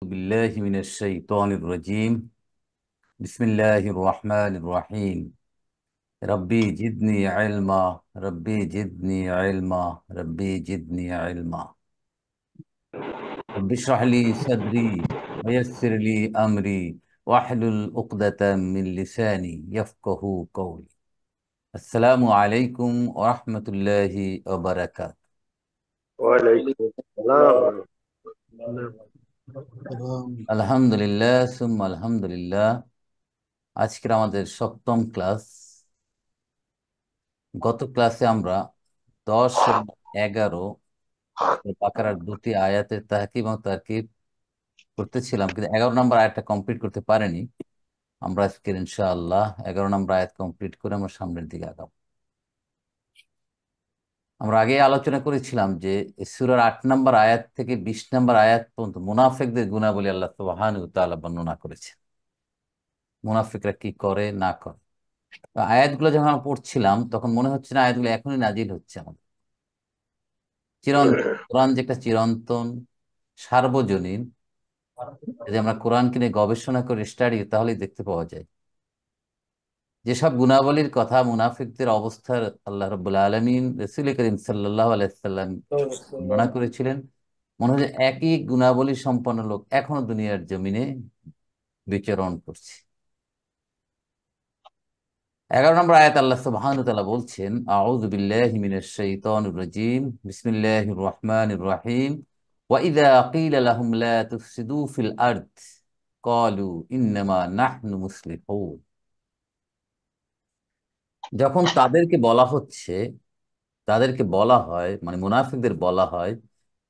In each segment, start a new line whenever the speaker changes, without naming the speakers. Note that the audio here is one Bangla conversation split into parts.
بالله من الشيطان الرجيم. بسم الله الرحمن الرحيم. ربي جدني علما، ربي جدني علما، ربي جدني علما. رب اشرح لي صدري ويسر لي أمري واحلل عقدة من لساني يفقه قولي. السلام عليكم ورحمة الله وبركاته.
ওয়ালাইকুম আসসালাম।
আলহামদুলিল্লাহ সুম্মা আলহামদুলিল্লাহ। আজকের আমাদের সপ্তম ক্লাস। গত ক্লাসে আমরা 10 এবং 11 বাকারার দুটি আয়াতের তাহকিম এবং তারকিব করতেছিলাম, কিন্তু 11 নম্বর আয়াতটা কমপ্লিট করতে পারেনি। আমরা আজকে ইনশাআল্লাহ 11 নম্বর আয়াত কমপ্লিট করে আমরা সামনের দিকে আগাবো। আমরা আগে আলোচনা করেছিলাম যে এই সূরার 8 নম্বর আয়াত থেকে 20 নম্বর আয়াত পর্যন্ত মুনাফিকদের গুণাবলী আল্লাহ সুবহানাহু ওয়া তাআলা বর্ণনা করেছেন। মুনাফিকরা কি করে না করে। তো আয়াতগুলো যখন আমরা পড়ছিলাম তখন মনে হচ্ছে না আয়াতগুলো এখনই নাজিল হচ্ছে আমাদের। কোরআন যে একটা চিরন্তন সার্বজনীন, যদি আমরা কোরআনকে নিয়ে গবেষণা করে স্টাডি তাহলেই দেখতে পাওয়া যায় যেসব গুণাবলীর কথা মুনাফিকদের অবস্থার আল্লাহ রাব্বুল আলামিন রাসূল করিম সাল্লাল্লাহু আলাইহি সাল্লাম বর্ণনা করেছিলেন। মনে হয় যে একই গুণাবলী সম্পন্ন লোক এখনো দুনিয়ার জমিনে বিচরণ করছে। 11 নম্বর আয়াত আল্লাহ সুবহানাহু ওয়া তাআলা বলছেন, আউযু বিল্লাহি মিনাশ শাইতানির রাজীম, বিসমিল্লাহির রহমানির রহিম, ওয়া ইযা ক্বিলা লাহুম লা তুফসিদু ফিল আরদ ক্বালু ইন্নামা নাহনু মুসলিহুন। যখন তাদেরকে বলা হয় মানে মুনাফিকদের বলা হয়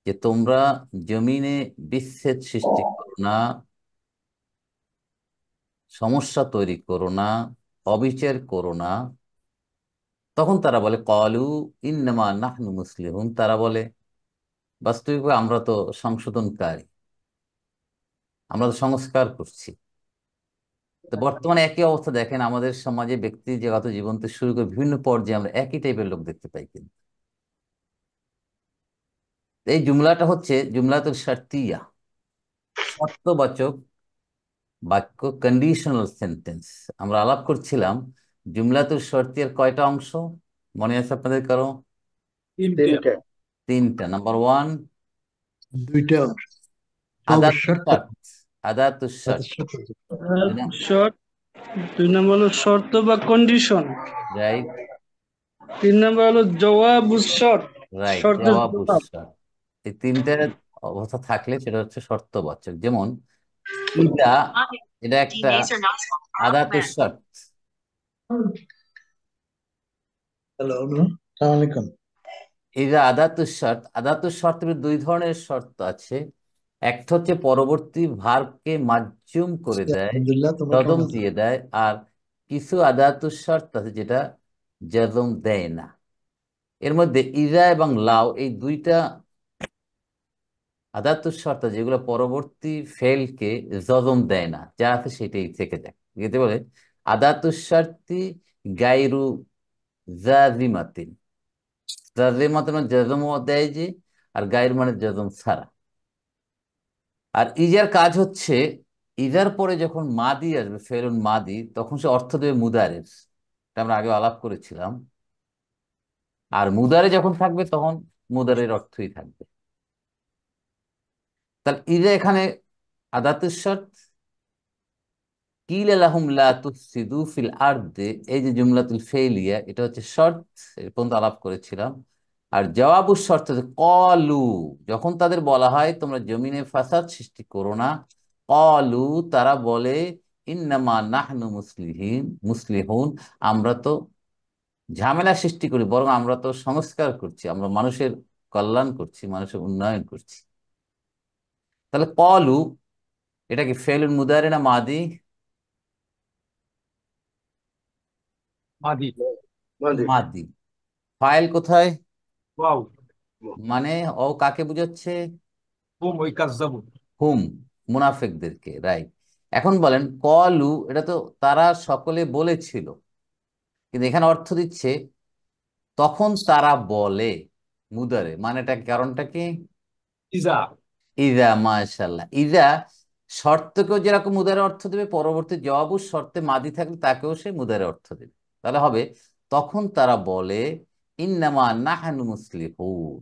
যে তোমরা জমিনে বিচ্ছেদ সৃষ্টি করো না, সমস্যা তৈরি করো না, অবিচার করো না, তখন তারা বলে ক্বালু ইন্নামা নাহনু মুসলিহুন। তারা বলে বাস্তবিকভাবে আমরা তো সংশোধনকারী, আমরা তো সংস্কার করছি। তো বর্তমানে একই অবস্থা দেখেন আমাদের সমাজে ব্যক্তিগত জীবন থেকে শুরু করে বিভিন্ন পর্যায়ে আমরা একই টাইপের লোক দেখতে পাই। কিন্তু এই জুমলাটা হচ্ছে জুমলাতুল শারতিয়া, শর্তবাচক বাক্য, কন্ডিশনাল সেন্টেন্স। আমরা আলাপ করছিলাম জুমলাতুল শর্তিয়ার কয়টা অংশ মনে আছে আপনাদের কারো?
তিনটে।
তিনটা। নাম্বার ওয়ান
দুইটা অংশ, সব
আদাতুল
শর্ত।
শর্ত। আদাতুল শর্ত,
শর্ট, 2 নম্বর হলো শর্ত বা কন্ডিশন,
রাইট?
3 নম্বর হলো জওয়াবুশ শর্ত,
রাইট,
শর্তের
জওয়াবুশ
জবাব।
শর্ত। এই তিনটে অবস্থা থাকলে সেটা হচ্ছে শর্তবাচক। যেমন ইদা, এটা একটা আদাতুল শর্ত।
হ্যালো, সালাম আলাইকুম।
এই যে আদাতুস শর্ত, আদাতুস শর্তের দুই ধরনের শর্ত আছে। একটা হচ্ছে পরবর্তী ভার্বকে মাজজুম করে দেয়,
আলহামদুলিল্লাহ, তোমরা কেমন
জজম
আছো?
দিয়ে দেয়। আর কিছু আদাতুস শর্ত আছে যেটা জজম দেয় না। এর মধ্যে ইজা এবং লাও এই দুইটা আদাতুস শর্ত যেগুলো পরবর্তী ফেলকে জজম দেয় না, যা আছে সেটাই থেকে যায়। যেতে বলে আদাতুস শর্তি গায়রু জাজিমাতিন। জাজিমাতিন মানে জজম দেয় যে, আর গায়ের মানে জজম ছাড়া। আর ইজার কাজ হচ্ছে ইজার পরে যখন মাদি আসবে, ফেলুন মাদি, তখন সে অর্থ দেবে মুদারের। এটা আমরা আগে আলাপ করেছিলাম। আর মুদারে যখন থাকবে তখন মুদারের অর্থই থাকবে। তাহলে ইজা এখানে আদাতুস শর্ত, কিলা লাহুম লা তুফসিদু ফিল আরদে, এই যে জুমলাতুল ফেইলিয়া, এটা হচ্ছে শর্ত, এর পর্যন্ত আলাপ করেছিলাম। আর জওয়াবুস শর্ত হচ্ছে কলু, যখন তাদের বলা হয় তোমরা জমিনে ফাসাদ সৃষ্টি করো না, কলু তারা বলে ইন্নামা নাহনু মুসলিহুন, আমরা তো ঝামেলা সৃষ্টি করি, বরং আমরা তো সংস্কার করছি, আমরা মানুষের কল্যাণ করছি, মানুষের উন্নয়ন করছি। তাহলে কলু এটা কি ফেলুন মুদারে না মাদি?
মাদি।
মাদি।
মাদি। ফাইল কোথায়?
ওয়াও।
মানে ও কাকে বুঝাচ্ছে?
হুম ওই কাজ যাবো।
হুম, মুনাফিকদেরকে, রাইট। এখন বলেন কলু, এটা তো তারা সকলে বলেছিল, কিন্তু এখানে অর্থ দিচ্ছে তখন তারা বলে। মুদারে মানেটা, কারণটা কি?
ইজা।
ইজা, মাশাল্লাহ। ইজা শর্তকেও যেরকম মুদারে অর্থ দেবে, পরবর্তী জবাবু শর্তে মাদি থাকলে তাকেও সে মুদারে অর্থ দেবে। তাহলে হবে তখন তারা বলে ইন্নামা নাহনু মুসলিহুন।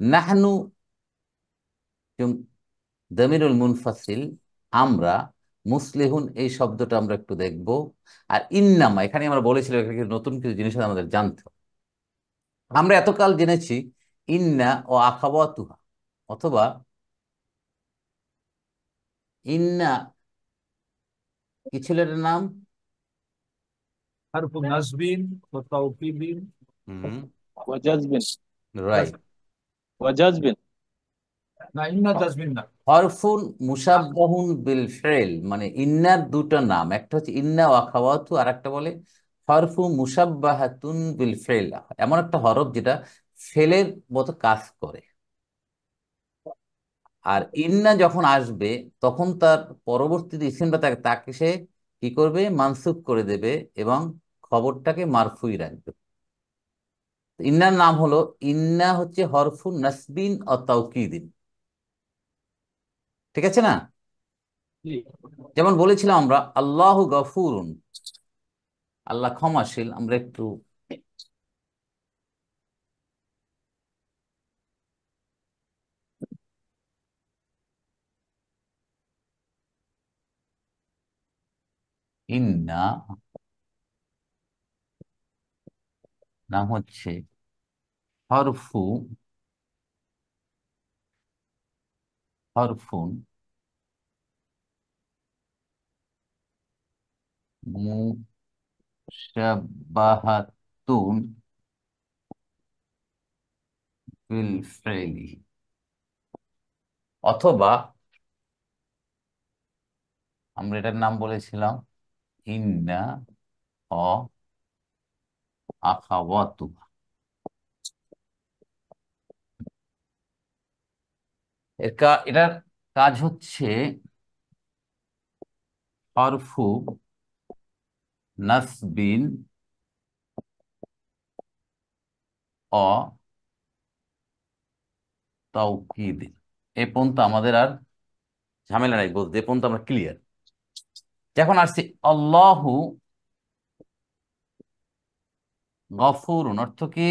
নাহনু দমিরুল মুনফাসিল, আমরা, মুসলিহুন এই শব্দটা আমরা একটু দেখব। আর ইন্নামা এখানে আমরা বলেছিলাম এখানে নতুন কিছু জিনিস আমাদের জানতে হবে। আমরা এতকাল জেনেছি ইন্না ও আখাওয়াতুহা, অথবা ইন্না কি ছিল এটার নাম?
حرف نصب وتوكيد
হুম,
وجذب
রাইট।
وجذب
না ইন্না জাজমিন না।
হরফুন মুসাব্বাহুন বিল ফেল, মানে ইন্নার দুটো নাম, একটা হচ্ছে ইন্না ওয়া খাওয়াতু, আর একটা বলে হরফু মুসাব্বাহাতুন বিল ফেল, এমন একটা হরফ যেটা ফেলের মতো কাজ করে। আর ইন্না যখন আসবে তখন তার পরবর্তীতে ইসিমটা তাকে তাকে সে কি করবে, মানসুব করে দেবে এবং খবরটাকে মারফুই রাখবে। ইন্নার নাম হলো, ইন্না হচ্ছে হরফু নাসবিন ও তাওকিদিন, ঠিক আছে না?
জি।
যেমন বলেছিলাম আমরা আল্লাহু গফুরুন, আল্লাহ ক্ষমাশীল। আমরা একটু ইন্না নাম হচ্ছে হরফু হরফুন মুশাব্বাহাতুন বিল ফেলি, অথবা আমরা এটার নাম বলেছিলাম ইন্না ও আখাওয়াতু। এটার কাজ হচ্ছে হরফু নাসবিন ও তাওকিদ। এ পর্যন্ত আমাদের আর ঝামেলা নাই বলতে, এ পর্যন্ত আমরা ক্লিয়ার। যখন আসছি আল্লাহু গফুরুন, অর্থ কি?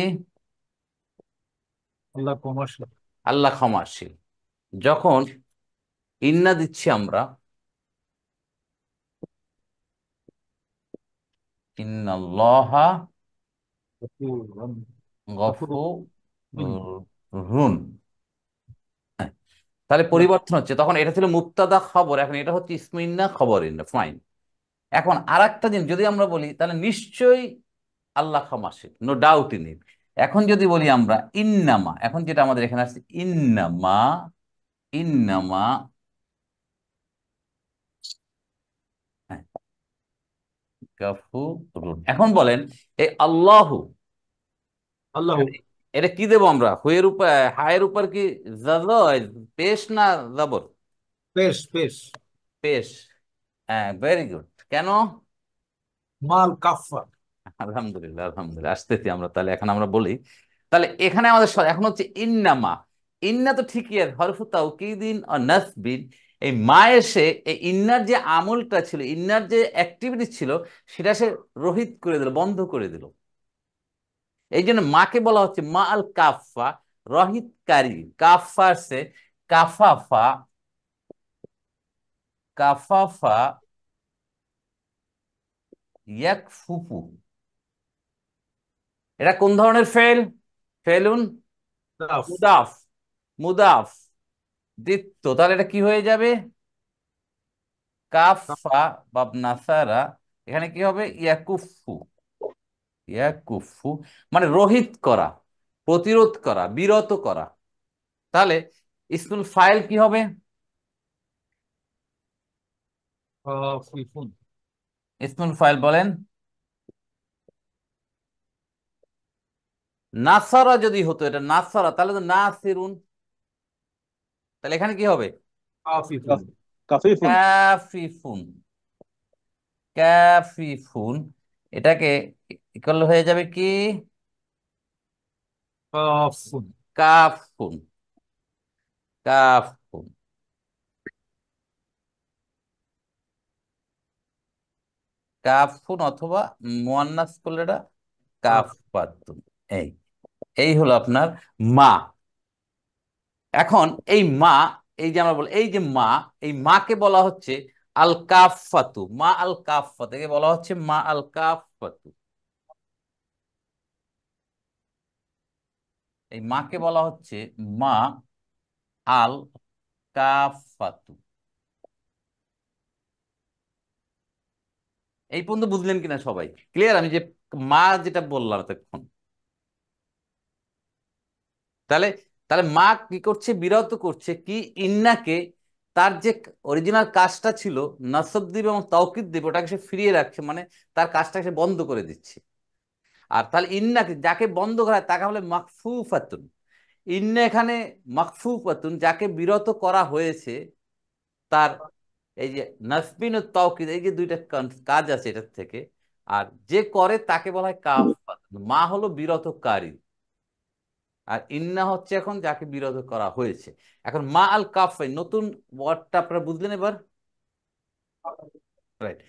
আল্লাহ কমার্শিয়াল।
আল্লাহ ক্ষমাশীল। যখন ইন্না দিচ্ছি আমরা, ইন্নাল্লাহা গফুরুন, তাহলে পরিবর্তন হচ্ছে। তখন এটা ছিল মুবতাদা খবর, এখন এটা হচ্ছে ইসমু ইন্না খবর ইন্না, ফাইন। এখন আর একটা জিনিস যদি আমরা বলি তাহলে নিশ্চয়ই আল্লাহ ক্ষমাশীল, নো ডাউট ইন ইট। এখন যদি বলি আমরা ইন্নামা, এখন যেটা আমাদের এখানে আছে ইন্নামা, ইন্নামা, হ্যাঁ, গাফুরুন। এখন বলেন এই আল্লাহু,
আল্লাহ
এটা কি দেবো আমরা? হুয়ের উপর, হায়ের উপর কি পেশ না জবর?
পেশ পেশ
পেশ। হ্যাঁ, ভেরি গুড। কেন?
মাল কাফা।
আলহামদুলিল্লাহ, আলহামদুলিল্লাহ, আসতেছি আমরা। তাহলে এখন আমরা বলি, তাহলে এখানে আমাদের এখন হচ্ছে ইন্নামা। ইন্না তো ঠিকই আছে, হরফু তাওকিদিন ও নাসবিন। এই মা এসে এই ইন্নার যে আমলটা ছিল, ইন্নার যে অ্যাক্টিভিটি ছিল, সেটা সে রহিত করে দিল, বন্ধ করে দিল। এই জন্য মাকে বলা হচ্ছে মা আল কাফা, রহিতকারী। কাফা সে কাফাফা, কাফাফা ইয়াকফুফু। এটা কোন ধরনের ফেল? ফেলুন
কাফ
মুদাফ, মুদাফ দ্বিত্ব। তাহলে এটা কি হয়ে যাবে? কাফা বাব নাসারা, এখানে কি হবে? ইয়াকুফু, ইয়াকুফু মানে রহিত করা, প্রতিরোধ করা, বিরত করা। তাহলে ইসমুল ফাইল কি হবে?
কাফিফুন।
ইসমুল ফাইল বলেন। নাসারা যদি হতো, এটা নাসারা, তাহলে তো নাসিরুন। তাহলে এখানে কি হবে?
কাফিফুন।
كفيف
কাফিফুন, কাফিফুন। এটাকে করলে হয়ে যাবে কি?
কাফুন।
কাফুন, কাফুন। কাফুন, অথবা মুয়ান্নাস করলে এটা কাফাতুন। এই এই হলো আপনার মা। এখন এই মা, এই যে আমরা বলি এই যে মা, এই মাকে বলা হচ্ছে আল কাফাতু। মা আল কাফাতু, একে বলা হচ্ছে মা আল কাফাতু। এই মাকে বলা হচ্ছে মা আল কাফাতু। এই পর্যন্ত বুঝলেন কিনা সবাই? ক্লিয়ার? আমি যে মা যেটা বললাম এতক্ষণ, তাহলে তাহলে মা কি করছে? বিরত করছে কি ইন্নাকে, তার যে অরিজিনাল কাজটা ছিল নাসব দিবে এবং তাওকিদ দিবে, ওটাকে সে ফিরিয়ে রাখছে, মানে তার কাজটাকে সে বন্ধ করে দিচ্ছে। আর তাহলে ইন্নাকে, যাকে বন্ধ করা হয় তাকে বলে মাকফুফাতুন। ইন্না এখানে মাকফুফাতুন, যাকে বিরত করা হয়েছে, তার এই যে নাসবিন ও তাওকিদ, এই যে দুইটা কাজ আছে এটার থেকে। আর যে করে তাকে বলা হয় কাফাতুন। মা হলো বিরতকারী, আর ইন্না হচ্ছে এখন যাকে বিরত করা হয়েছে। এখন মা আল কাফাই, নতুন ওয়ার্ডটা আপনারা বুঝলেন এবার? রাইট।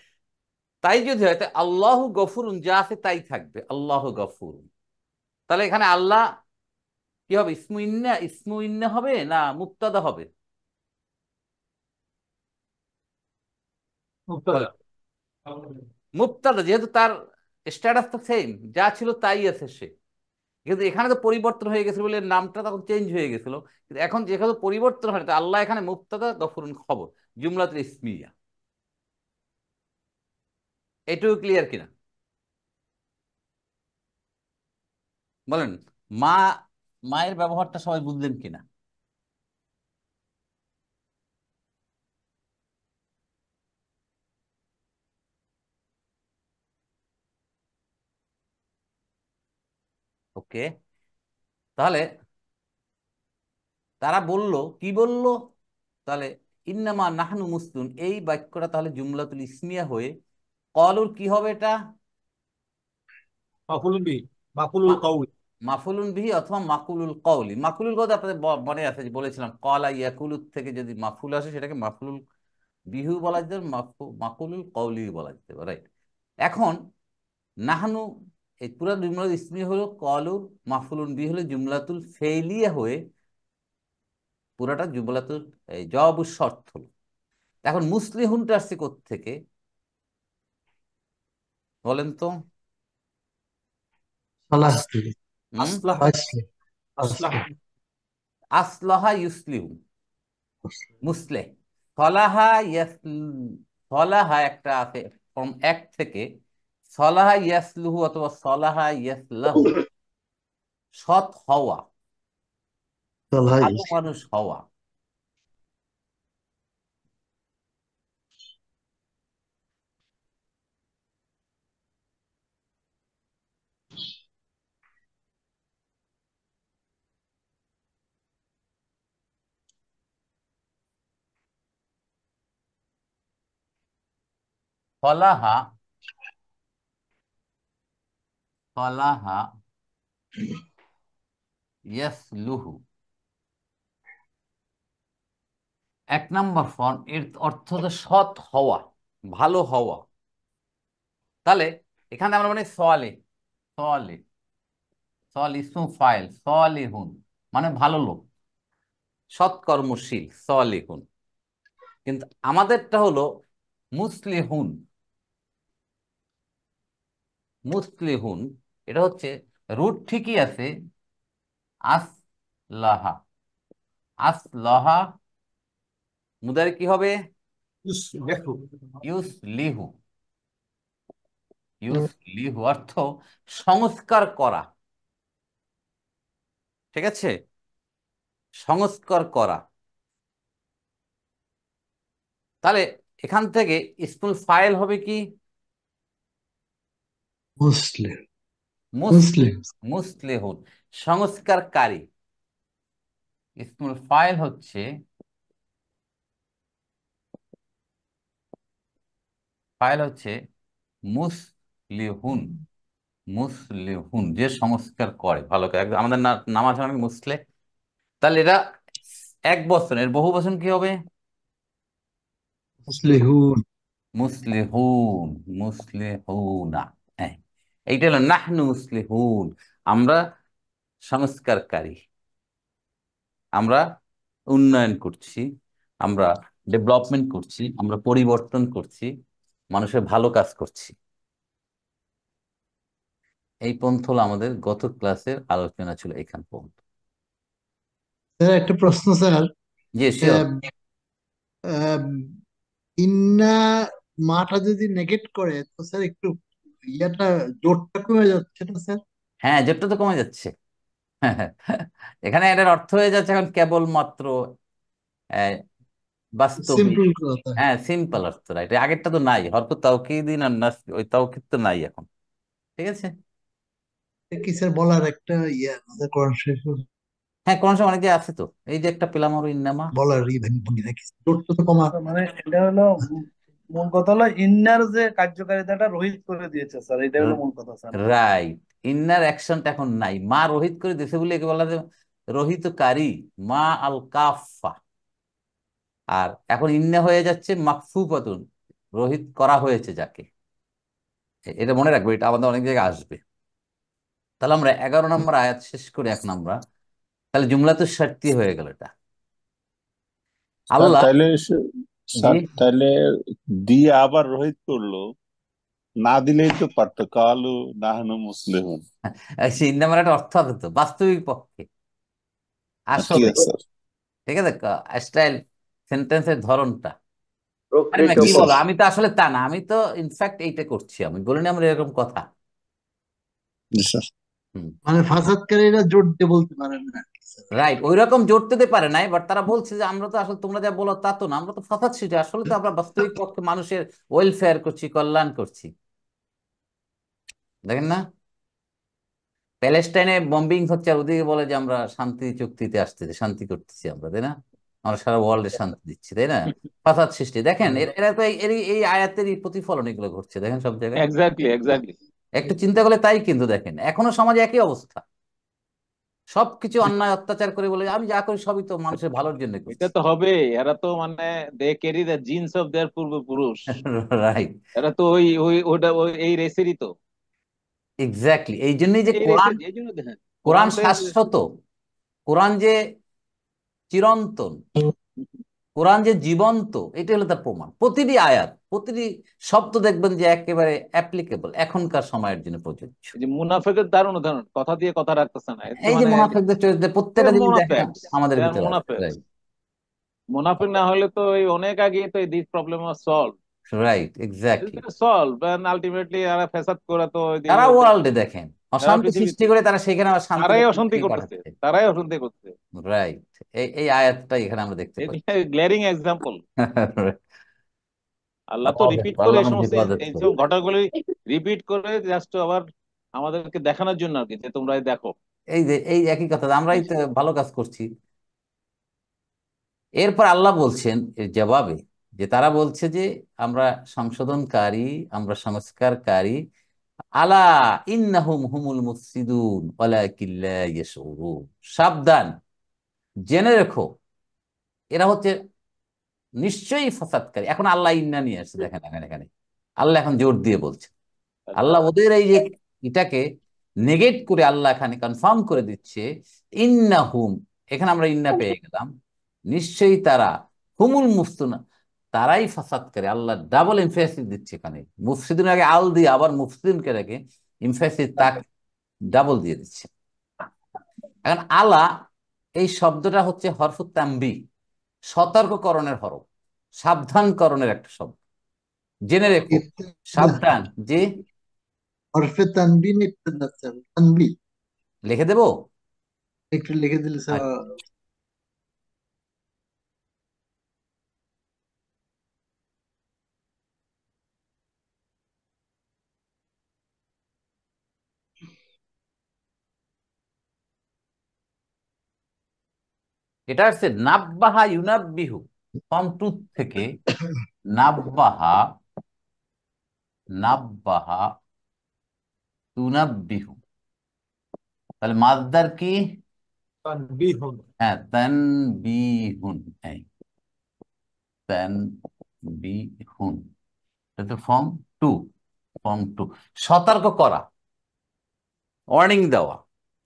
তাই যদি হয় তাই আল্লাহ গফুরুন, যা আছে তাই থাকবে, আল্লাহ গফুরুন। তাহলে এখানে আল্লাহ কি হবে? ইসমু ইন্না, ইসমু ইন্না হবে না মুবতাদা হবে?
মুবতাদা।
বলেন। মুবতাদা, যেহেতু তার স্ট্যাটাস তো সেম, যা ছিল তাই আছে সে। কিন্তু এখানে তো পরিবর্তন হয়ে গেছিল বলে নামটা তখন চেঞ্জ হয়ে গেছিল। কিন্তু এখন যেহেতু পরিবর্তন হয়, তা আল্লাহ এখানে মুবতাদা, গফুরুন খবর, জুমলাতুল ইসমিয়া। এটুকু ক্লিয়ার কিনা বলেন? মা, মায়ের ব্যবহারটা সবাই বুঝলেন কিনা? ওকে। তাহলে তারা বলল, কি বলল? তাহলে ইন্নামা নাহনু মুসলিম, এই বাক্যটা তাহলে জুমলাতুল ইসমিয়া হয়ে কলুর কি হবে? এটা
মাফুলুন বিহি, মাফুলুল
মা-
কওল।
মাফুলুন বিহি অথবা মাকুলুল কওলি। মাকুলুল কওলি আপনাদের মনে আছে যে বলেছিলাম, কলা ইয়াকুলুর থেকে যদি মাফুল আসে সেটাকে মাফুলুল বিহু বলা যেতে পারে, মাকুলুল কওলি বলা যেতে পারে। রাইট। এখন নাহনু, এই পুরা জুমলাতুল ইসমিয়া হলো কলুর, মাফুলুন বিহি হলো জুমলাতুল ফেইলিয়া হয়ে পুরাটা জুমলাতুল এই জবাবুর শর্ত হলো। এখন মুসলিহুনটা আসছে থেকে বলেন তো?
সালাহ থেকে।
হুম?
আসলাহ,
আসলে
আসলাহ।
আসলে
আসলাহা ইউসলিহু, মুসলেহ। সলাহা সলাহা একটা আছে ফর্ম এক থেকে, সলাহা ইয়াসলুহু অথবা সলাহা ইয়াসলাহু, সৎ হওয়া,
সালাহ
ভালো মানুষ হওয়া। সলাহা, সলাহা ইয়াসলুহু, এক নম্বর ফর্ম, এর অর্থ হচ্ছে সৎ হওয়া, ভালো হওয়া। তাহলে এখানে আমরা মানে সলে, সলে, সল ইসমু ফাইল, সলিহুন মানে ভালো লোক, সৎকর্মশীল, সলিহুন। কিন্তু আমাদেরটা হলো মুসলিহুন। মুসলিহুন এটা হচ্ছে রুট ঠিকই আছে, আসলাহা, আসলাহা মুদারে কি হবে?
দেখো,
ইউসলিহু, ইউসলিহু অর্থ সংস্কার করা। ঠিক আছে? সংস্কার করা। তাহলে এখান থেকে ইসমুল ফাইল হবে কি?
মুসলিম
মুসলিম,
মুসলিম
মুসলিহুন সংস্কারকারী। ইসমুল ফাইল হচ্ছে, ফাইল হচ্ছে মুসলিহুন, মুসলিহুন যে সংস্কার করে ভালো করে। আমাদের নাম আছে অনেক মুসলে। তাহলে এটা এক বচন, এর বহু বচন কি হবে?
মুসলিহুন
মুসলিহুন, মুসলিহুনা। হ্যাঁ, এইটা হলো নাহনু মুসলিহুন, আমরা সংস্কারকারী, আমরা উন্নয়ন করছি, আমরা ডেভেলপমেন্ট করছি, আমরা পরিবর্তন করছি, মানুষের ভালো কাজ করছি। এই পন্থ হলো আমাদের গত ক্লাসের আলোচনা ছিল এখান পর্যন্ত।
স্যার একটা প্রশ্ন স্যার।
জি শিওর।
আহ, আহ, ইন্না মাটা যদি নেগেট করে তো স্যার একটু ইয়াটা জোরটা কমে যাচ্ছে না স্যার?
হ্যাঁ, জোরটা তো কমে যাচ্ছে। এখানে এটার অর্থ হয়ে যাচ্ছে এখন কেবলমাত্র আহ, বাস্তবিক।
সিম্পল কথা।
হ্যাঁ, সিম্পল অর্থ, রাইট। আগেরটা তো নাই, হরফ তাওকিদিন আর নাসব, ওই তাওকিদ তো নাই এখন। ঠিক আছে।
এটা কি স্যার বলার একটা ইয়ে আমাদের কোরআন শরীফের
হ্যাঁ, কোন সময় অনেকে আছে তো, এই যে একটা পেলাম আর ইন্নামা।
বলার ই ভঙ্গি নাকি জোরটা তো কমা?
মানে এটা হলো মূল কথা হলো ইন্নার যে কার্যকারিতাটা রহিত করে দিয়েছে স্যার, এটাই হলো মূল কথা স্যার।
রাইট, ইন্নার অ্যাকশনটা এখন নাই, মা রোহিত করে দিয়েছে বলে একে বলা যায় রহিতকারী, মা আল কাফা। আর এখন ইন্না হয়ে যাচ্ছে মাকফুফাতুন, রোহিত করা হয়েছে যাকে। এটা মনে রাখবে, এটা আমাদের অনেক জায়গায় আসবে। তাহলে আমরা 11 নম্বর আয়াত শেষ করে এক নম্বর, তাহলে জুমলাতুশ শার্তি হয়ে গেল এটা।
স্যার
আল্লাহ।
তাইলে
জি।
স্যার তাইলে দিয়ে আবার রোহিত করলো, না দিলেই তো পারতো, কালু নাহনু মুসলিহুন।
সেই ইন্নামার একটা অর্থ আছে তো বাস্তবিক পক্ষে,
ঠিক
আসলে।
আছে স্যার।
ঠিক আছে, স্টাইল, সেন্টেন্সের ধরনটা। আরে না,
জি
কি
স্যার।
বলো, আমি তো আসলে তা না, আমি তো ইনফ্যাক্ট এইটা করছি, আমি বলিনি আমরা এরকম কথা।
জি স্যার।
হুম।
মানে ফাসাদকারীরা জোর দিয়ে বলতে পারেন না আর কি স্যার।
রাইট, ওই রকম জোর দিতে পারে নাই, বাট তারা বলছে যে আমরা তো আসলে তোমরা যা বলো তা তো না, আমরা তো ফাসাদ সেটা, আসলে তো আমরা বাস্তবিক পক্ষে মানুষের ওয়েলফেয়ার করছি, কল্যাণ করছি। দেখেন না, প্যালেস্টাইনে বম্বিং হচ্ছে আর ওদিকে বলে যে আমরা শান্তি চুক্তিতে আসতেছি, শান্তি করতেছি আমরা, তাই না? আমরা সারা ওয়ার্ল্ডে শান্তি দিচ্ছি, তাই না? ফাসাদ সৃষ্টি দেখেন, এরা তো এই আয়াতেরই প্রতিফলন এগুলো ঘটছে, দেখেন সব জায়গায়।
Exactly, exactly.
একটু চিন্তা করলে তাই কিন্তু, দেখেন এখনো সমাজে একই অবস্থা, সবকিছু অন্যায় অত্যাচার করে বলে আমি যা করি সবই তো মানুষের ভালোর জন্য
এটা
করছি।
তো হবে, এরা তো মানে they carry the genes of their পূর্বপুরুষ।
রাইট,
এরা তো ওই ওই ওটা ওই এই রেসেরই তো,
এক্স্যাক্টলি। এই জন্যই যে
এই
কোরআন,
রেসের, এই জন্য দেখেন
কোরআন
কোরআন তো
শাশ্বত, কোরআন যে চিরন্তন, কোরআন যে জীবন্ত, এটা হলো তার প্রমাণ। প্রতিটি আয়াত, প্রতিটি শব্দ দেখবেন যে একেবারে অ্যাপ্লিকেবল, এখনকার সময়ের জন্য প্রযোজ্য।
এই যে মুনাফেকের দারুণ উদাহরণ, কথা দিয়ে কথা রাখতেছে না, এ তো
এই যে
মানে
মুনাফিকদের চরিত্রে প্রত্যেকটা জিনিস দেখেন
মুনাফেকস,
আমাদের
দে আর
ভিতরে আছে।
মুনাফেকস।
রাইট,
মুনাফিক না হলে তো এই অনেক আগে তো এই this problem was solve,
right, exactly.
Solve and ultimately এরা ফ্যাসাদ করে তো
তারা ওয়ার্ল্ডে দেখেন
সারা
অশান্তি সৃষ্টি
পৃথিবীতে
করে, তারা সেখানে আবার শান্তিকে
তারাই অশান্তি করছে,
পাঠাচ্ছে।
তারাই অশান্তি করছে।
রাইট, এই আয়াতটা এখানে আমরা দেখতে পাচ্ছি।
গ্লেরিং এক্সাম্পল। আল্লাহ তো
আল্লাহ
রিপিট করে
আল্লাহ
এই
আমাদের
সমস্ত
হেফাজত
এই সব
করুন।
ঘটনাগুলি রিপিট করে জাস্ট আবার আমাদেরকে দেখানোর জন্য আর কি, যে তোমরা এই দেখো।
এই যে এই একই কথা, আমরাই তো ভালো কাজ করছি। এরপর আল্লাহ বলছেন এর জবাবে, যে তারা বলছে যে আমরা সংশোধনকারী, আমরা সংস্কারকারী। আলা ইন্নাহুম হুমুল মুফসিদুন ওয়ালাকিন লা ইয়াশউরুন। সাবধান, জেনে রেখো, এরা হচ্ছে নিশ্চয়ই ফাসাদকারী। এখন আল্লাহ ইন্না নিয়ে আসছে, দেখেন এখানে এখানে আল্লাহ এখন জোর দিয়ে বলছে। আল্লাহ ওদের এই যে এটাকে নেগেট করে আল্লাহ এখানে কনফার্ম করে দিচ্ছে, ইন্নাহুম, এখানে আমরা ইন্না পেয়ে গেলাম, নিশ্চয়ই তারা, হুমুল মুফসিদুন, তারাই ফাসাদ করে। আল্লাহ ডাবল এমফাসিস দিচ্ছে এখানে, মুফসিদুন আগে আল দিয়ে আবার মুফসিদুনকে রেখে এমফাসিস তাকে ডাবল দিয়ে দিচ্ছে। এখন আলা, এই শব্দটা হচ্ছে হরফুত তাম্বি, সতর্ককরণের হরফ, সাবধানকরণের একটা শব্দ। জেনে রেখো,
ইবতিদা,
সাবধান যে।
হরফে তানবিন ইবতিদা স্যার, তানবি
লিখে দেবো।
একটু লিখে দিলে স্যার।
আচ্ছা, এটা হচ্ছে নাব্বাহা ইউনাব্বিহু, ফর্ম টু থেকে। নাব্বাহা, নাব্বাহা তুনাব্বিহু, তাহলে মাসদার কি?
তানবীহুন।
হ্যাঁ, তানবিহুন, এই তানবিহুন। এটা ফর্ম টু। ফর্ম টু সতর্ক করা, ওয়ার্নিং দেওয়া,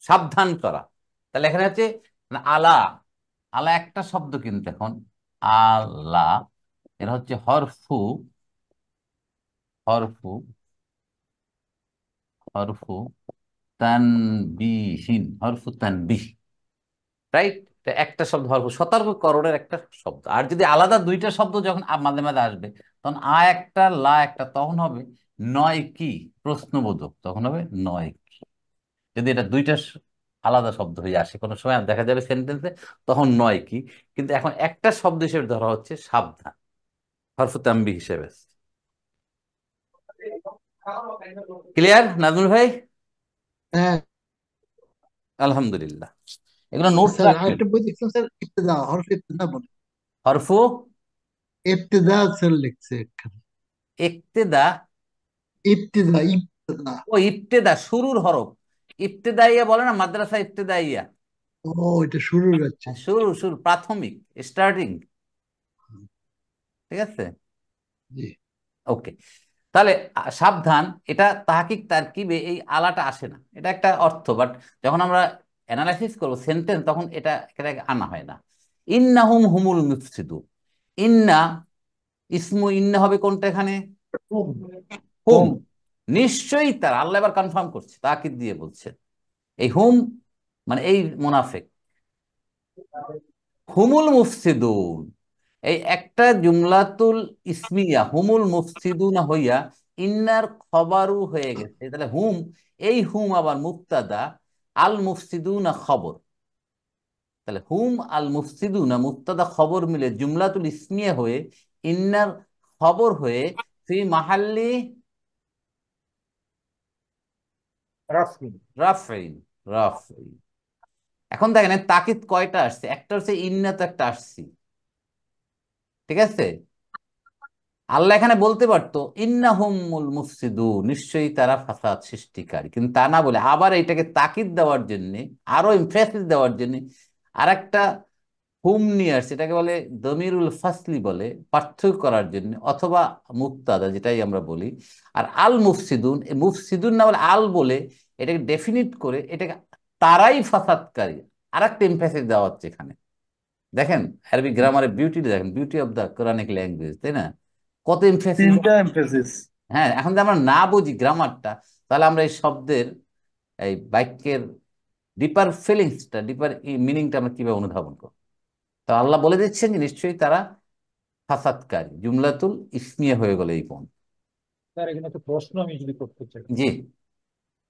সাবধান করা। তাহলে এখানে হচ্ছে মানে আলা, আলা একটা শব্দ কিন্তু এখন আলা, এর হচ্ছে হরফু, হরফু, হরফু তানবিহিন, হরফু তানবিহ, রাইট? একটা শব্দ হরফু, সতর্ককরণের একটা শব্দ। আর যদি আলাদা দুইটা শব্দ যখন মাঝে মাঝে আসবে, তখন একটা লা একটা, তখন হবে নয় কি, প্রশ্নবোধক, তখন হবে নয় কি। যদি এটা দুইটা আলাদা শব্দ হয়ে আসে কোনো সময় দেখা যাবে সেন্টেন্সে, তখন নয় কি। কিন্তু এখন একটা শব্দ হিসেবে ধরা হচ্ছে সাবধান, হরফু তানবিহ হিসেবে। ক্লিয়ার নাজমুল ভাই?
হ্যাঁ
আলহামদুলিল্লাহ। এগুলো নোট
স্যার,
রাখবেন।
আরেকটা বই দেখছিলাম স্যার, ইবতেদা, হরফ ইবতেদা বলে,
হরফু
ইবতেদা স্যার লিখছে এখানে।
ইক্তেদা,
ইবতেদা, ইবতেদা।
ও ইবতেদা শুরুর হরফ। ইবতেদাইয়া বলে না মাদ্রাসা ইবতেদাইয়া,
ও, এটা শুরু হচ্ছে।
শুরু, শুরু, প্রাথমিক, স্টার্টিং। ঠিক আছে,
জি।
ওকে। তাহলে সাবধান, এটা তাহকিক তারকিবে এই আলাটা আসে না, এটা একটা অর্থ, বাট যখন আমরা অ্যানালাইসিস করবো সেন্টেন্স, তখন এটাকে আনা হয় না। ইন্নাহুম হুমুল মুফসিদুন, ইন্না, ইসমু ইন্না হবে কোনটা এখানে? হুম।
হোম।
নিশ্চয়ই তারা, আল্লাহ এবার কনফার্ম করছে, তাকিদ দিয়ে বলছে এই হুম মানে এই মুনাফিক, হুমুল মুফসিদুন, এই একটা জুমলাতুল ইসমিয়া হুমুল মুফসিদুন হইয়া ইন্নার খবরও হয়ে গেছে। তাহলে হুম, এই হুম আবার মুফতাদা, আল মুফসিদুনা খবর। তাহলে হুম আল মুফসিদুনা মুফতাদা খবর মিলে জুমলাতুল ইসমিয়া হয়ে ইন্নার খবর হয়ে ফি মাহাল্লি
রাফিন।
রাফইন, রাফইন। এখন দেখেন এই তাকিদ কয়টা আসছে, একটা হচ্ছে ইন্না, তো একটা আসছি, ঠিক আছে? আল্লাহ এখানে বলতে পারতো ইন্নাহুমুল মুফসিদুন, নিশ্চয়ই তারা ফাসাদ সৃষ্টিকারী, কিন্তু তা না বলে আবার এটাকে তাকিদ দেওয়ার জন্য, আরো এমফাসিস দেওয়ার জন্য আরেকটা হুম নিয়ে আসছে, এটাকে বলে দমিরুল ফাসলি বলে, পার্থক্য করার জন্য, অথবা মুক্তাদা যেটাই আমরা বলি। আর আল মুফসিদুন, এই মুফসিদুন না বলে আল বলে এটাকে ডেফিনিট করে, এটাকে তারাই ফাসাদকারী, আরেকটা এমফাসিস দেওয়া হচ্ছে এখানে। দেখেন আরবি গ্রামারের বিউটি দেখেন, beauty of the Quranic language, তাই না? কত এমফেসিস।
তিনটা এমফেসিস।
হ্যাঁ, এখন যদি আমরা না বুঝি গ্রামারটা, তাহলে আমরা এই শব্দের, এই বাক্যের ডিপার ফিলিংসটা, ডিপার মিনিংটা আমরা কিভাবে অনুধাবন করব? তো আল্লাহ বলে দিচ্ছেন যে নিশ্চয়ই তারা ফাসাদকারী, জুমলাতুল ইসমিয়া হয়ে গেল এই পণ।
স্যার এখানে একটা প্রশ্ন আমি যদি করতে চাই,
জি।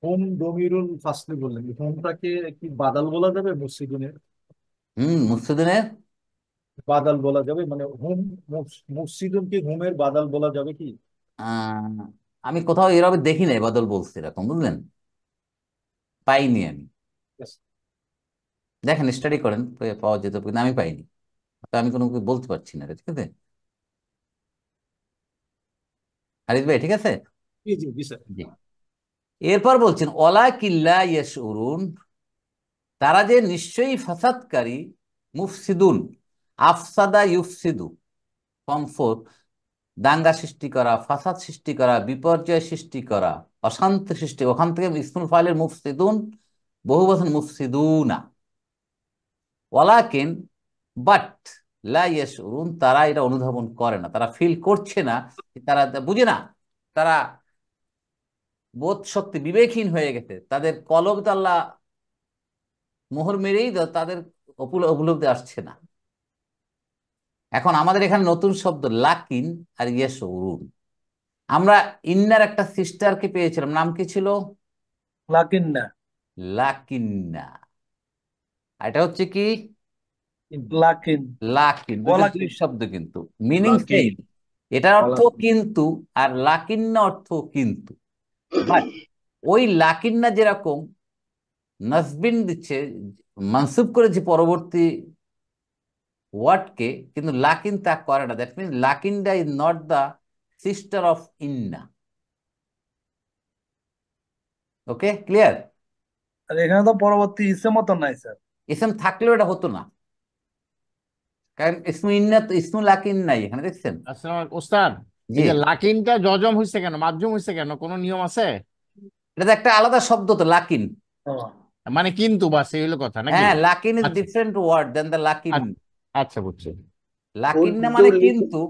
হোম দমিরুল ফাসলি বললেন, এই হোমটাকে কি বাদাল বলা যাবে মুফসিদুনের?
মুফসিদুনের
বাদাল বলা যাবে মানে হোম, মুফসিদুন কি হোমের বাদাল বলা যাবে কি?
আহ, আমি কোথাও এভাবে দেখি নাই বদল বলছে এরকম, বুঝলেন? পাইনি আমি।
Yes.
দেখেন স্টাডি করেন, পাওয়া যেত, কিন্তু আমি পাইনি। তো আমি কোনো কিছু বলতে পারছি না, ঠিক আছে হারিস ভাই? ঠিক আছে,
জি জি জি স্যার।
জি। এরপর বলছেন ওলা কিল্লা ইয়াশউরুন, তারা যে নিশ্চয়ই ফাসাদকারী, মুফসিদুন, আফসাদা ইউফসিদু, ফর্ম ফোর, দাঙ্গা সৃষ্টি করা, ফাসাদ সৃষ্টি করা, বিপর্যয় সৃষ্টি করা, অশান্তি সৃষ্টি, ওখান থেকে ইসমুল ফাইলের মুফসিদুন, বহু বচন মুফসিদুনা। ওয়ালাকিন, বাট, লা ইয়াশউরুন, তারা এটা অনুধাবন করে না, তারা ফিল করছে না, তারা বুঝে না, তারা বোধ শক্তি বিবেকহীন হয়ে গেছে, তাদের কলব তো আল্লাহ মোহর মেরেই দাও, তাদের উপলব্ধি আসছে না। এখন আমাদের এখানে নতুন শব্দ লাকিন আর ইয়াশউরুন। আমরা ইন্নার একটা সিস্টারকে পেয়েছিলাম, নাম কি ছিল?
লাকিন না।
লাকিন্না। আর এটা হচ্ছে কি?
লাকিন।
লাকিন, দুটো দুই
ওয়ালাকিন।
শব্দ কিন্তু মিনিং
লাকিন,
সেম। এটার অর্থ
ওয়ালাকিন।
কিন্তু, আর লাকিন্না অর্থ কিন্তু। বাট ওই লাকিন্না যেরকম নাসবিন দিচ্ছে, মানসুব করেছে পরবর্তী ওয়ার্ডকে, কিন্তু লাকিন তা করে না। দ্যাট মিনস লাকিনটা is not the sister of ইন্না। Okay, clear?
আর এখানে তো পরবর্তী ইসেমও তো নাই স্যার।
ইসম থাকলেও এটা হতো না, কারণ ইসমু ইন্না তো, ইসমু লাকিন নাই এখানে, দেখছেন?
আসসালাম ওস্তাদ,
জি,
এই যে লাকিনটা জজম হয়েছে কেন, মাধ্যম হয়েছে কেন, কোনো নিয়ম আছে?
এটা তো একটা আলাদা শব্দ তো, লাকিন।
ও,
মানে কিন্তু বাস এই হলো কথা নাকি?
হ্যাঁ, লাকিন ইজ
আচ্ছা
ডিফারেন্ট ওয়ার্ড দেন দ্য লাকিন।
আচ্ছা, আচ্ছা বুঝছি।
লাকিন না
উর্দু
মানে
লিখে
কিন্তু,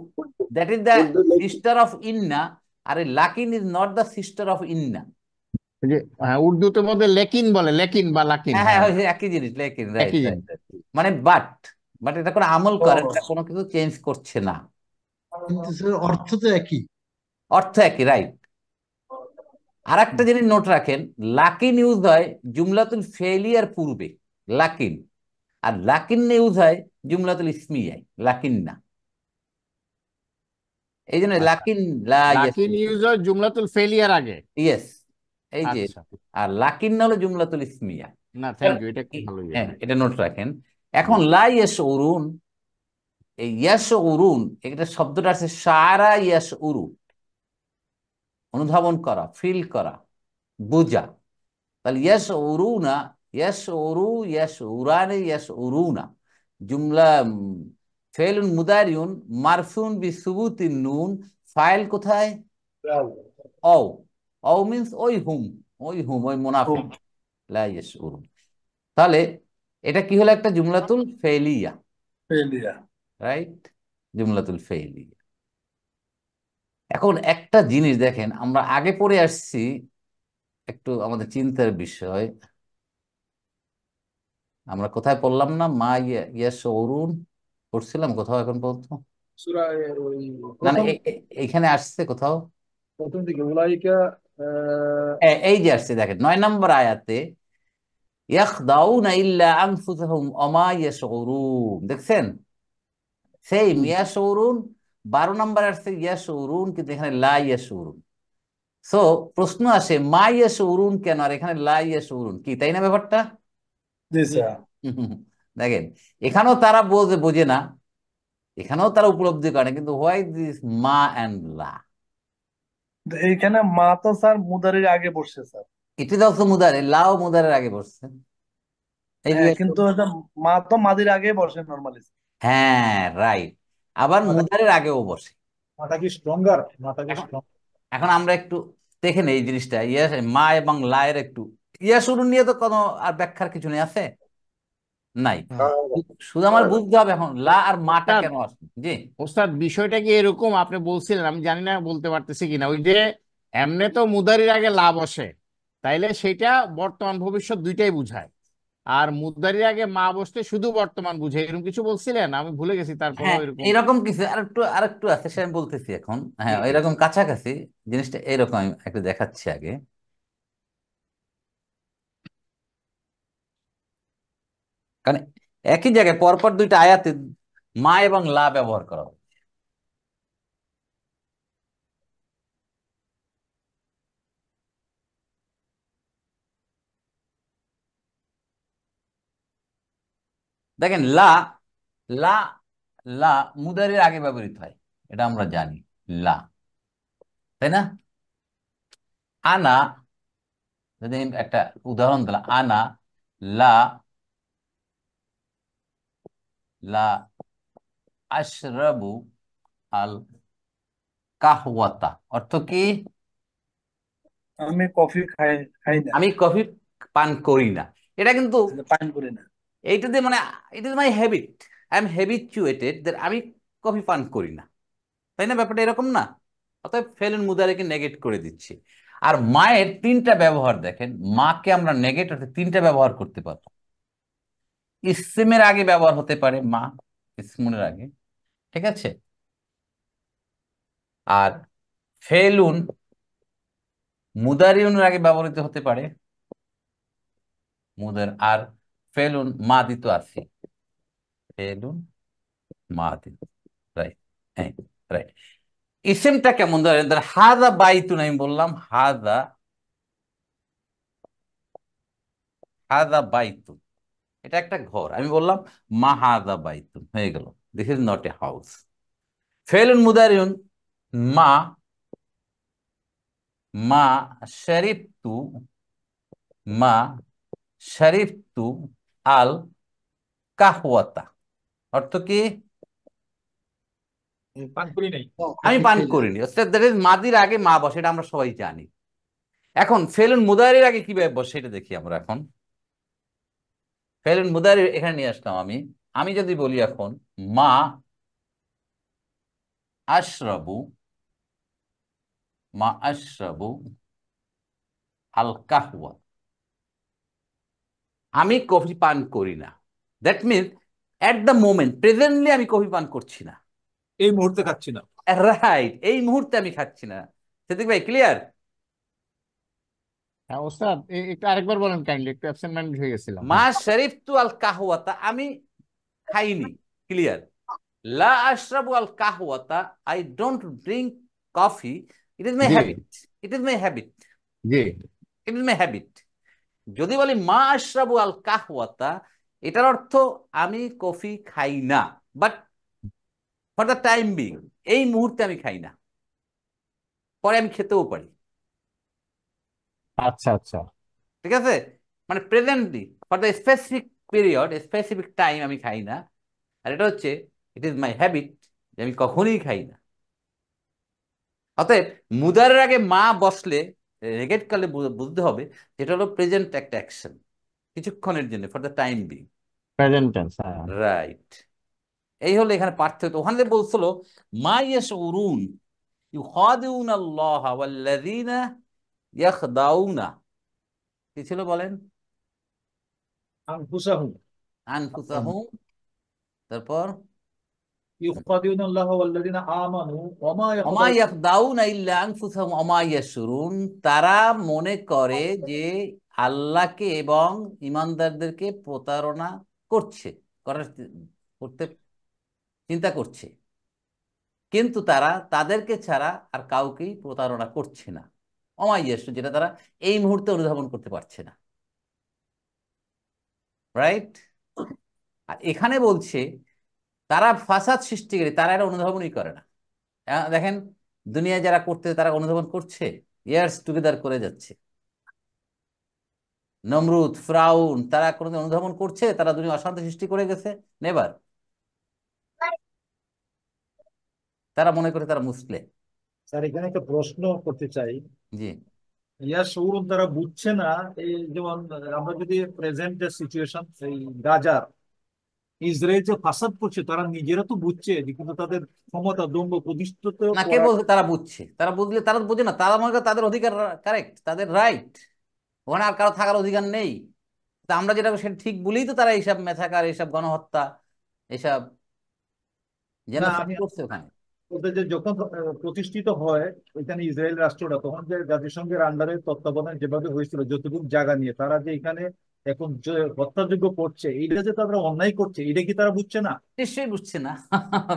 দ্যাট ইজ দ্য
উর্দু লিখে
সিস্টার অফ ইন্না। আর লাকিন is not the sister of ইন্না।
এই যে হ্যাঁ, উর্দুতে মধ্যে লেকিন বলে, লেকিন বা লাকিন,
হ্যাঁ হ্যাঁ,
হ্যাঁ
ওই যে একই জিনিস, লাকিন, রাইট
একই
রাইট
জিনিস।
রাইট। মানে বাট, এটা কোনো আমল
ও,
করে না, এটা কোনো কিছু চেঞ্জ করছে না,
কিন্তু স্যার অর্থ তো একই।
অর্থ একই, রাইট। আর একটা জিনিস নোট রাখেন, লাকিন ইউজ হয় জুমলাতুল ফেলিয়ার পূর্বে, লাকিন। আর লাকিন ইউজ হয় জুমলাতুল ইসমিয়ায়, লাকিন না। এই জন্য
আচ্ছা,
লাকিন, লা
লাকিন
ইয়াসিন,
ইউজ হয় জুমলাতুল ফেলিয়ার আগে।
ইয়েস, এই যে।
আচ্ছা,
আর লাকিন না হলো জুমলাতুল ইসমিয়া।
না থ্যাংক ইউ, এটা একটু ভালো
হ্যাঁ,
হ্যাঁ।
এটা নোট রাখেন।
জি,
এখন লা ইয়াশউরুন, এই ইয়াশউরুন, এটা শব্দটা আছে শাআরা ইয়াশউরু, অনুধাবন করা, ফিল করা, বোঝা। তাহলে ইয়াশউরুনা, ইয়াশউরু, ইয়াশউরানে, ইয়াশউরুনা, জুমলা ফেলুন মুদারিউন মারফুন বিসুবুতিন নুন। ফাইল কোথায়? অও। অও মিন্স ওই হুম, ওই হুম, ওই মুনাফিক। লা ইয়াশউরুন। তাহলে এটা কি হলো? একটা জুমলাতুল ফেলিয়া,
ফেলিয়া।
রাইট, জুমলাতুল ফেলিয়া। এখন একটা জিনিস দেখেন, আমরা আগে পড়ে আসছি, একটু আমাদের চিন্তার বিষয়। আমরা কোথায় পড়লাম না, মা ইয়াশউরুন পড়ছিলাম কোথাও এখন পর্যন্ত?
সূরা ওই
না না,
প্রথম
এইখানে আসছে কোথাও।
প্রথম দিকে উলাইকা,
এই যে আসছে, দেখেন 9 নম্বর আয়াতে, ইয়াখদাউনা ইল্লা আনফুসাহুম ওমা ইয়াশউরুন, দেখছেন? সেই ইয়াশউরুন 12 নম্বর আসছে ইয়াশউরুন, কিন্তু এখানে লা ইয়াশউরুন। সো প্রশ্ন আসে, মা ইয়াশউরুন কেন, আর এখানে লা ইয়াশউরুন কি, তাই না ব্যাপারটা?
জি স্যার।
দেখেন, এখানেও তারা বোঝে বোঝে না, এখানেও তারা উপলব্ধি করে না, কিন্তু হোয়াই দিস মা অ্যান্ড লা?
তো এইখানে মা তো স্যার মুদারির আগে বসছে স্যার।
ইট ইজ অলসো মুদারে, লাও মুদারের আগে বসছে। এই যে,
হ্যাঁ, কিন্তু এটা মা তো মাদির আগে বসে নর্মালি।
হ্যাঁ, রাইট, আবার
মাথা
মুদারের আগেও বসে।
মাথা কি স্ট্রঙ্গার, মাথা কি
এখন
স্ট্রং?
এখন আমরা একটু দেখেন এই জিনিসটা, মা এবং লা এর একটু ইয়া শুরু নিয়ে তো কোনো আর ব্যাখ্যার কিছু নেই, আছে নাই? শুধু আমার বুঝতে হবে এখন লা আর মাটা
ওস্তাদ,
কেন আসবে। জি,
ওস্তাদ বিষয়টা কি এরকম আপনি বলছিলেন, আমি জানি না বলতে পারতেছি কিনা, ওই যে এমনে তো মুদারির আগে লাভ বসে, তাইলে সেটা বর্তমান ভবিষ্যৎ দুইটাই বুঝায়, আর মুদারির আগে মা বসতে শুধু বর্তমান বুঝে, এরকম কিছু বলছিলেন, আমি ভুলে গেছি, তারপরেও
হ্যাঁ,
এরকম।
এরকম কিছু আরেকটু আছে, সে আমি বলতেছি এখন।
জি
হ্যাঁ,
জি।
এরকম কাছাকাছি জিনিসটা এরকম, আমি একটু দেখাচ্ছি আগে। কারণ একই জায়গায় পরপর দুইটা আয়াতে মা এবং লা ব্যবহার করা হয়। দেখেন, লা, লা, লা মুদারির আগে ব্যবহৃত হয়, এটা আমরা জানি, লা, তাই না? আনা, যদি আমি একটা উদাহরণ দিলাম, আনা লা, লা আশরাবু আল কাহওয়াতা, অর্থ কি?
আমি কফি খাই খাই না,
আমি কফি পান করি না। এটা কিন্তু
পান করি না।
এইটাতে মানে, ইট is my habit, I am habituated that আমি কফি পান করি না, তাই না? ব্যাপারটা এরকম না? অতএব ফেলুন মুদারেকে নেগেট করে দিচ্ছি। আর মায়ের তিনটা ব্যবহার দেখেন, মাকে আমরা নেগেট অর্থাৎ তিনটা ব্যবহার করতে পারবো। ইসমের আগে ব্যবহার হতে পারে মা, ইসমুনের আগে, ঠিক আছে? আর ফেলুন মুদারিউনের আগে ব্যবহৃত হতে পারে, মুদার। আর ফেলুন মাদি তো আছে, ফেলুন মাদি, রাইট, হ্যাঁ, রাইট। ইসিমটা কেমন? ধরেন হাদা বাইতুন, আমি বললাম হাদা, হাদা বাইতুন, এটা একটা ঘর, আমি বললাম মা হাদা বাইতুন, হয়ে গেল, this is not a house. ফেলুন মুদারিউন মা, মা শরিবতু, মা শরিবতু আল কাহওয়াতা, অর্থ কি?
পান করি নাই।
আমি
কফি
পান
খাই না।
করিনি, দ্যাট ইজ মাদির আগে মা বসে, এটা আমরা সবাই জানি। এখন ফেলুন মুদারির আগে কিভাবে বসে সেটা দেখি আমরা এখন। ফেলুন মুদারি এখানে নিয়ে আসলাম আমি। আমি যদি বলি এখন মা আশরাবু, মা আশরাবু আল কাহওয়া, আমি কফি পান করি না। That means at the moment presently আমি কফি পান করছি না।
এই মুহূর্তে খাচ্ছি না।
রাইট, এই মুহূর্তে আমি খাচ্ছি না। সিদ্দিক ভাই ক্লিয়ার?
হ্যাঁ ওস্তাদ, একটু আরেকবার বলেন কাইন্ডলি, একটু অ্যাবসেন্ট মাইন্ডেড হয়ে গেছিলাম।
মা শরীফ তু আল কাহওয়াতা, আমি খাইনি। ক্লিয়ার? লা আশরাবু আল কাহওয়াতা, I don't drink coffee, it is my
জি
habit, it is my habit,
জি।
It is my habit. যদি বলি মা আশরাবু আল কাহওয়াতা, এটার অর্থ আমি কফি খাই না, but for the time being, এই মুহূর্তে আমি খাই না, পরে আমি খেতেও পারি।
আচ্ছা আচ্ছা।
ঠিক আছে? মানে presently for the specific period, specific time আমি খাই না। আর এটা হচ্ছে ইট ইজ মাই হ্যাবিট, যে আমি কখনোই খাই না। অতএব মুদারের আগে মা বসলে নেগেট কালে বুঝতে হবে যেটা হলো প্রেজেন্ট একটা অ্যাকশন, কিছুক্ষণের জন্য, for the time being.
Present tense, হ্যাঁ।
রাইট, এই হলো এখানে পার্থক্য। ওখানে বলছিল মা ইয়াশউরুন ইউখাদিউনা আল্লাহ ওয়াল্লাযীনা ইয়াখদাউনা, কি ছিল বলেন?
আনফুসাহুম
আনফুসাহুম, তারপর
ইউখাদিউনাল্লাহ ওয়াল্লাযীনা আমানু ওমা
ওমা
ইয়াখদাউন।
ইয়াখদাউনা ইল্লা আনফুসাহুম ওমা ইয়াশউরুন, তারা মনে করে যে আল্লাহকে এবং ইমানদারদেরকে প্রতারণা করছে, করতে চিন্তা করছে, কিন্তু তারা তাদেরকে ছাড়া আর কাউকেই প্রতারণা করছে না। ওমা ইয়াশউরুন, যেটা তারা এই মুহূর্তে অনুধাবন করতে পারছে না। রাইট? আর এখানে বলছে তারা ফাসাদ সৃষ্টিকারী, তারা এটা অনুধাবনই করে না। দেখেন দুনিয়ায় যারা করতে তারা অনুধাবন করছে, ইয়ার্স টুগেদার করে যাচ্ছে। নমরুদ, ফ্রাউন, তারা কোনোদিন অনুধাবন করছে তারা দুনিয়া অশান্তি সৃষ্টি করে গেছে? নেভার। তারা মনে করে তারা মুসলিম।
স্যার এখানে একটা প্রশ্ন করতে চাই।
জি।
ইয়া শৌরুম তারা বুঝছে না, এই যেমন আমরা যদি প্রেজেন্ট যে সিচুয়েশন, এই গাজার ইসরায়েল যে ফাসাদ করছে, তারা নিজেরা তো বুঝছে যে কিন্তু তাদের ক্ষমতা দম্ভ প্রতিষ্ঠিত
না, কে বলছে তারা বুঝছে? তারা বুঝলে, তারা বোঝে না, তারা মনে করে তাদের অধিকার কারেক্ট, তাদের রাইট, ওখানে আর কারো থাকার অধিকার নেই। তা আমরা যেটা সেটা ঠিক বলেই তো তারা এইসব মেথাকার, এইসব গণহত্যা, এইসব
না
জেনোসাইড
আমি
করছে ওখানে।
বলতে যে যখন প্রতিষ্ঠিত হয় ওইখানে ইসরায়েল রাষ্ট্রটা, তখন যে জাতিসংঘের আন্ডারে তত্ত্বাবধান যেভাবে হয়েছিল, যতটুকু জায়গা নিয়ে তারা যে এখানে এখন যে হত্যাযোগ্য করছে, এইটা যে তারা অন্যায় করছে, এটা কি তারা বুঝছে না?
নিশ্চয়ই বুঝছে না।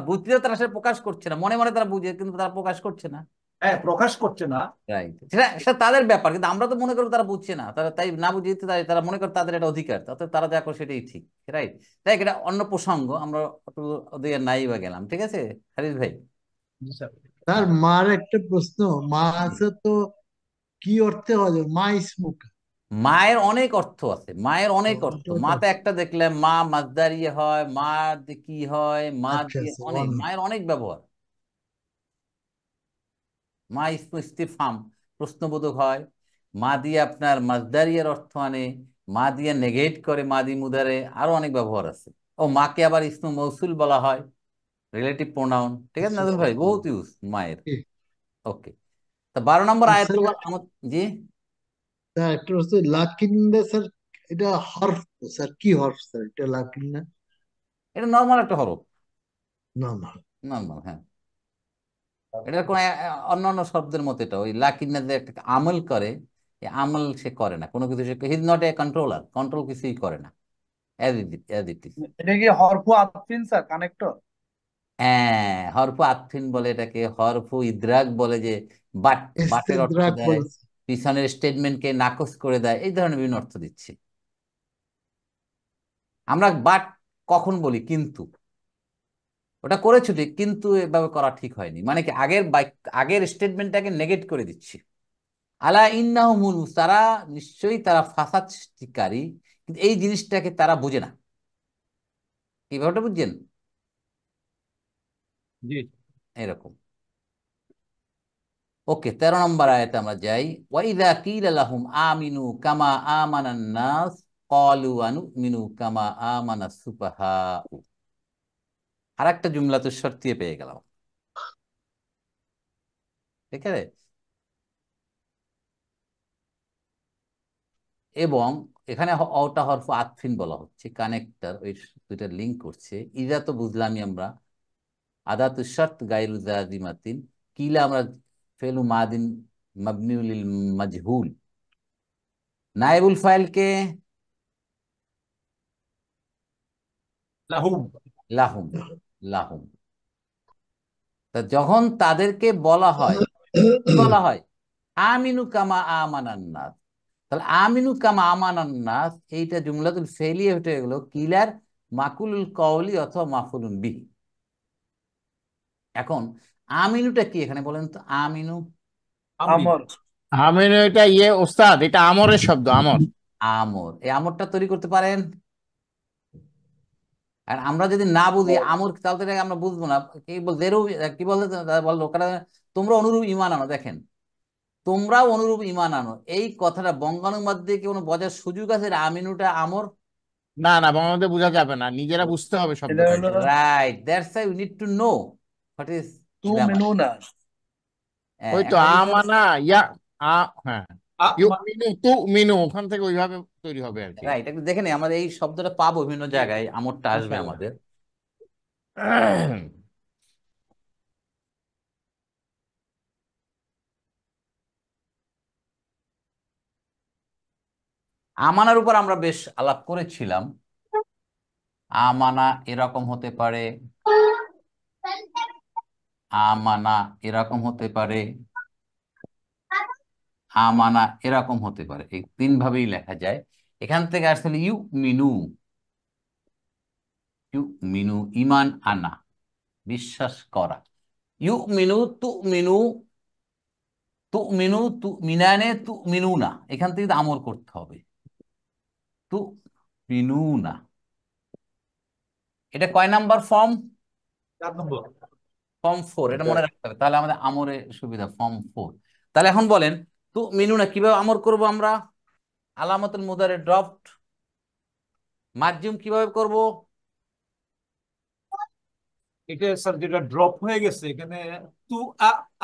বুঝতেও তারা সেটা প্রকাশ করছে না, মনে মনে তারা বুঝে কিন্তু তারা প্রকাশ করছে না।
হ্যাঁ, প্রকাশ করছে না।
রাইট, সেটা সেটা তাদের ব্যাপার, কিন্তু আমরা তো মনে করি তারা বুঝছে না, তারা তাই না বুঝিয়ে তাই তারা মনে করে তাদের এটা অধিকার, তাতে তারা যা করে সেটাই ঠিক। রাইট, তাই এটা অন্য প্রসঙ্গ, আমরা একটু ওদিকে নাই বা গেলাম। ঠিক আছে হারিস ভাই?
জি স্যার।
তার মার একটা প্রশ্ন, মা
জি।
আছে তো কি অর্থে হয় মা ইসমুক?
মায়ের অনেক অর্থ আছে, মায়ের অনেক অর্থ।
ওটা
মা
তো
তো একটা দেখলে মা মাসদারিয়ে হয়, মা দিয়ে কি হয়, মা
আচ্ছা
দিয়ে
আচ্ছা,
অনেক,
অনেক।
মায়ের অনেক ব্যবহার। মা ইস্তিফহাম, প্রশ্নবোধক হয়। মা দিয়ে আপনার মাসদারিয়ার অর্থ আনে, মা দিয়ে নেগেট করে, মাদি মুদারে, আরো অনেক ব্যবহার আছে। ও মাকে আবার ইসমু মৌসুল বলা হয়, রিলেটিভ প্রোনাউন। ঠিক আছে
আচ্ছা
নাজুল
আচ্ছা,
ভাই, বহুত ইউজ মায়ের।
ঠিক।
ওকে, তা 12 নম্বর আয়াত
স্যার
আমার। জি।
স্যার একটা প্রশ্ন, লাকিন স্যার এটা হরফ তো, স্যার কি হরফ স্যার এটা লাকিন না?
এটা নর্মাল একটা হরফ,
না না।
নর্মাল, হ্যাঁ। এটার কোন অন্যান্য শব্দের মতো এটা ওই লাকিন্না যে একটা আমল করে, এই আমল সে করে না কোনো কিছু, সে he's not a controller, control কিছুই করে না, অ্যাজ ইট ইজ।
এটা কি হরফু আতফিন স্যার, কানেক্টর?
হ্যাঁ, হরফু আতফিন বলে এটাকে, হরফু ইদরাক বলে, যে বাট, বাটের অর্থ
ইস্তেদরাক
দেয়,
বলছে।
পিছনের স্টেটমেন্টকে নাকচ করে দেয়, এই ধরনের বিভিন্ন অর্থ দিচ্ছে। আমরা বাট কখন বলি? কিন্তু, ওটা করেছো ঠিক, কিন্তু এভাবে করা ঠিক হয়নি, মানে কি আগের আগের স্টেটমেন্টটাকে নেগেট করে দিচ্ছি। আলা ইন্নাহুমুল, তারা নিশ্চয়ই তারা ফাসাদ সৃষ্টিকারী, কিন্তু এই জিনিসটাকে তারা বোঝে না। কিভাবে বুঝছেন?
জি।
এরকম। ওকে, 13 নম্বর আয়াতে আমরা যাই। ওয়াইদা কিলা লাহুম আমিনু কামা আমানান নাস ক্বালু আনুমিনু কামা আমানাস সুফাহাউ। আরেকটা জুমলাতুল শর্তিয়ে পেয়ে গেলাম, ঠিক আছে? এবং এখানে অটা হরফ আতফিন বলা হচ্ছে, কানেক্টর, ওই দুইটা লিঙ্ক করছে। ইজা তো বুঝলামই আমরা, আদাতু শর্ত গায়রু জাজিমাতিন। কিলা আমরা ফেলু মাদিন মাবনিউল লিল মাজহুল। নায়েবুল ফাইল কে
লাহুম।
লাহুম, লাহুম। তা যখন তাদেরকে বলা হয়, কি বলা হয়? আমিনু কামা আমানান নাস। তাহলে আমিনু কামা আমানান নাস এইটা জুমলাতুল ফেলিয়ে উঠে গেল কিলার মাকুলুল কওলি অথবা মাফুলুন বিহি। এখন আমিনুটা কি এখানে বলেন তো? আমিনু
আমরি।
আমর।
আমিন, এটা ওস্তাদ, এটা আমরের শব্দ, আমর।
আমর, এই আমরটা তৈরি করতে পারেন? আর আমরা যদি না বুঝি আমর, তাহলে তো এটাকে আমরা বুঝবো না। কি বলতে কি বলতে বললো ওখানে, তোমরা অনুরূপ ইমান আনো। দেখেন, তোমরাও অনুরূপ ইমান আনো, এই কথাটা বঙ্গানুবাদ দিয়ে কি কোনো বোঝার সুযোগ আছে? আমিনুটা আমর।
না না, বাংলাতে বোঝা যাবে না, নিজেরা বুঝতে হবে
এটা
শব্দটা
হলো
কি।
Right, that's I we need to know what is
তু
গ্রামার।
মিনুনা।
ওই তো
এখন এই যে
আমানা ইয়া আ হ্যাঁ, ইউ
আ-
মিনু তু মিনু, ওখান থেকে ওইভাবে তৈরি হবে আর কি।
রাইট, একটু দেখে নিই, আমাদের এই শব্দটা পাবো বিভিন্ন জায়গায়, আমরটা আসবে
মাশাআল্লাহ।
আমাদের। আমানার উপর আমরা বেশ আলাপ করেছিলাম। আমানা এরকম হতে পারে, আমানা এরকম হতে পারে, আমানা এরকম হতে পারে, এই তিন ভাবেই লেখা যায়। এখান থেকে আসলে ইউ মিনু, ইউ মিনু ইমান আনা, বিশ্বাস করা। ইউ মিনু তু মিনু, তু মিনু তু মিনানে তু মিনু না, এখান থেকে তো আমর করতে হবে, তু মিনু না। এটা কয় নাম্বার ফর্ম?
4 নম্বর।
ফর্ম 4, এটা মনে রাখতে হবে, তাহলে আমাদের আমরে সুবিধা, ফর্ম 4। তাহলে এখন বলেন তু মিনু না কিভাবে আমর করব আমরা? আলামাতুল মুদারে ড্রপড, মাজ্জুম কিভাবে করব?
এটা স্যার যেটা ড্রপ হয়ে গেছে এখানে, তু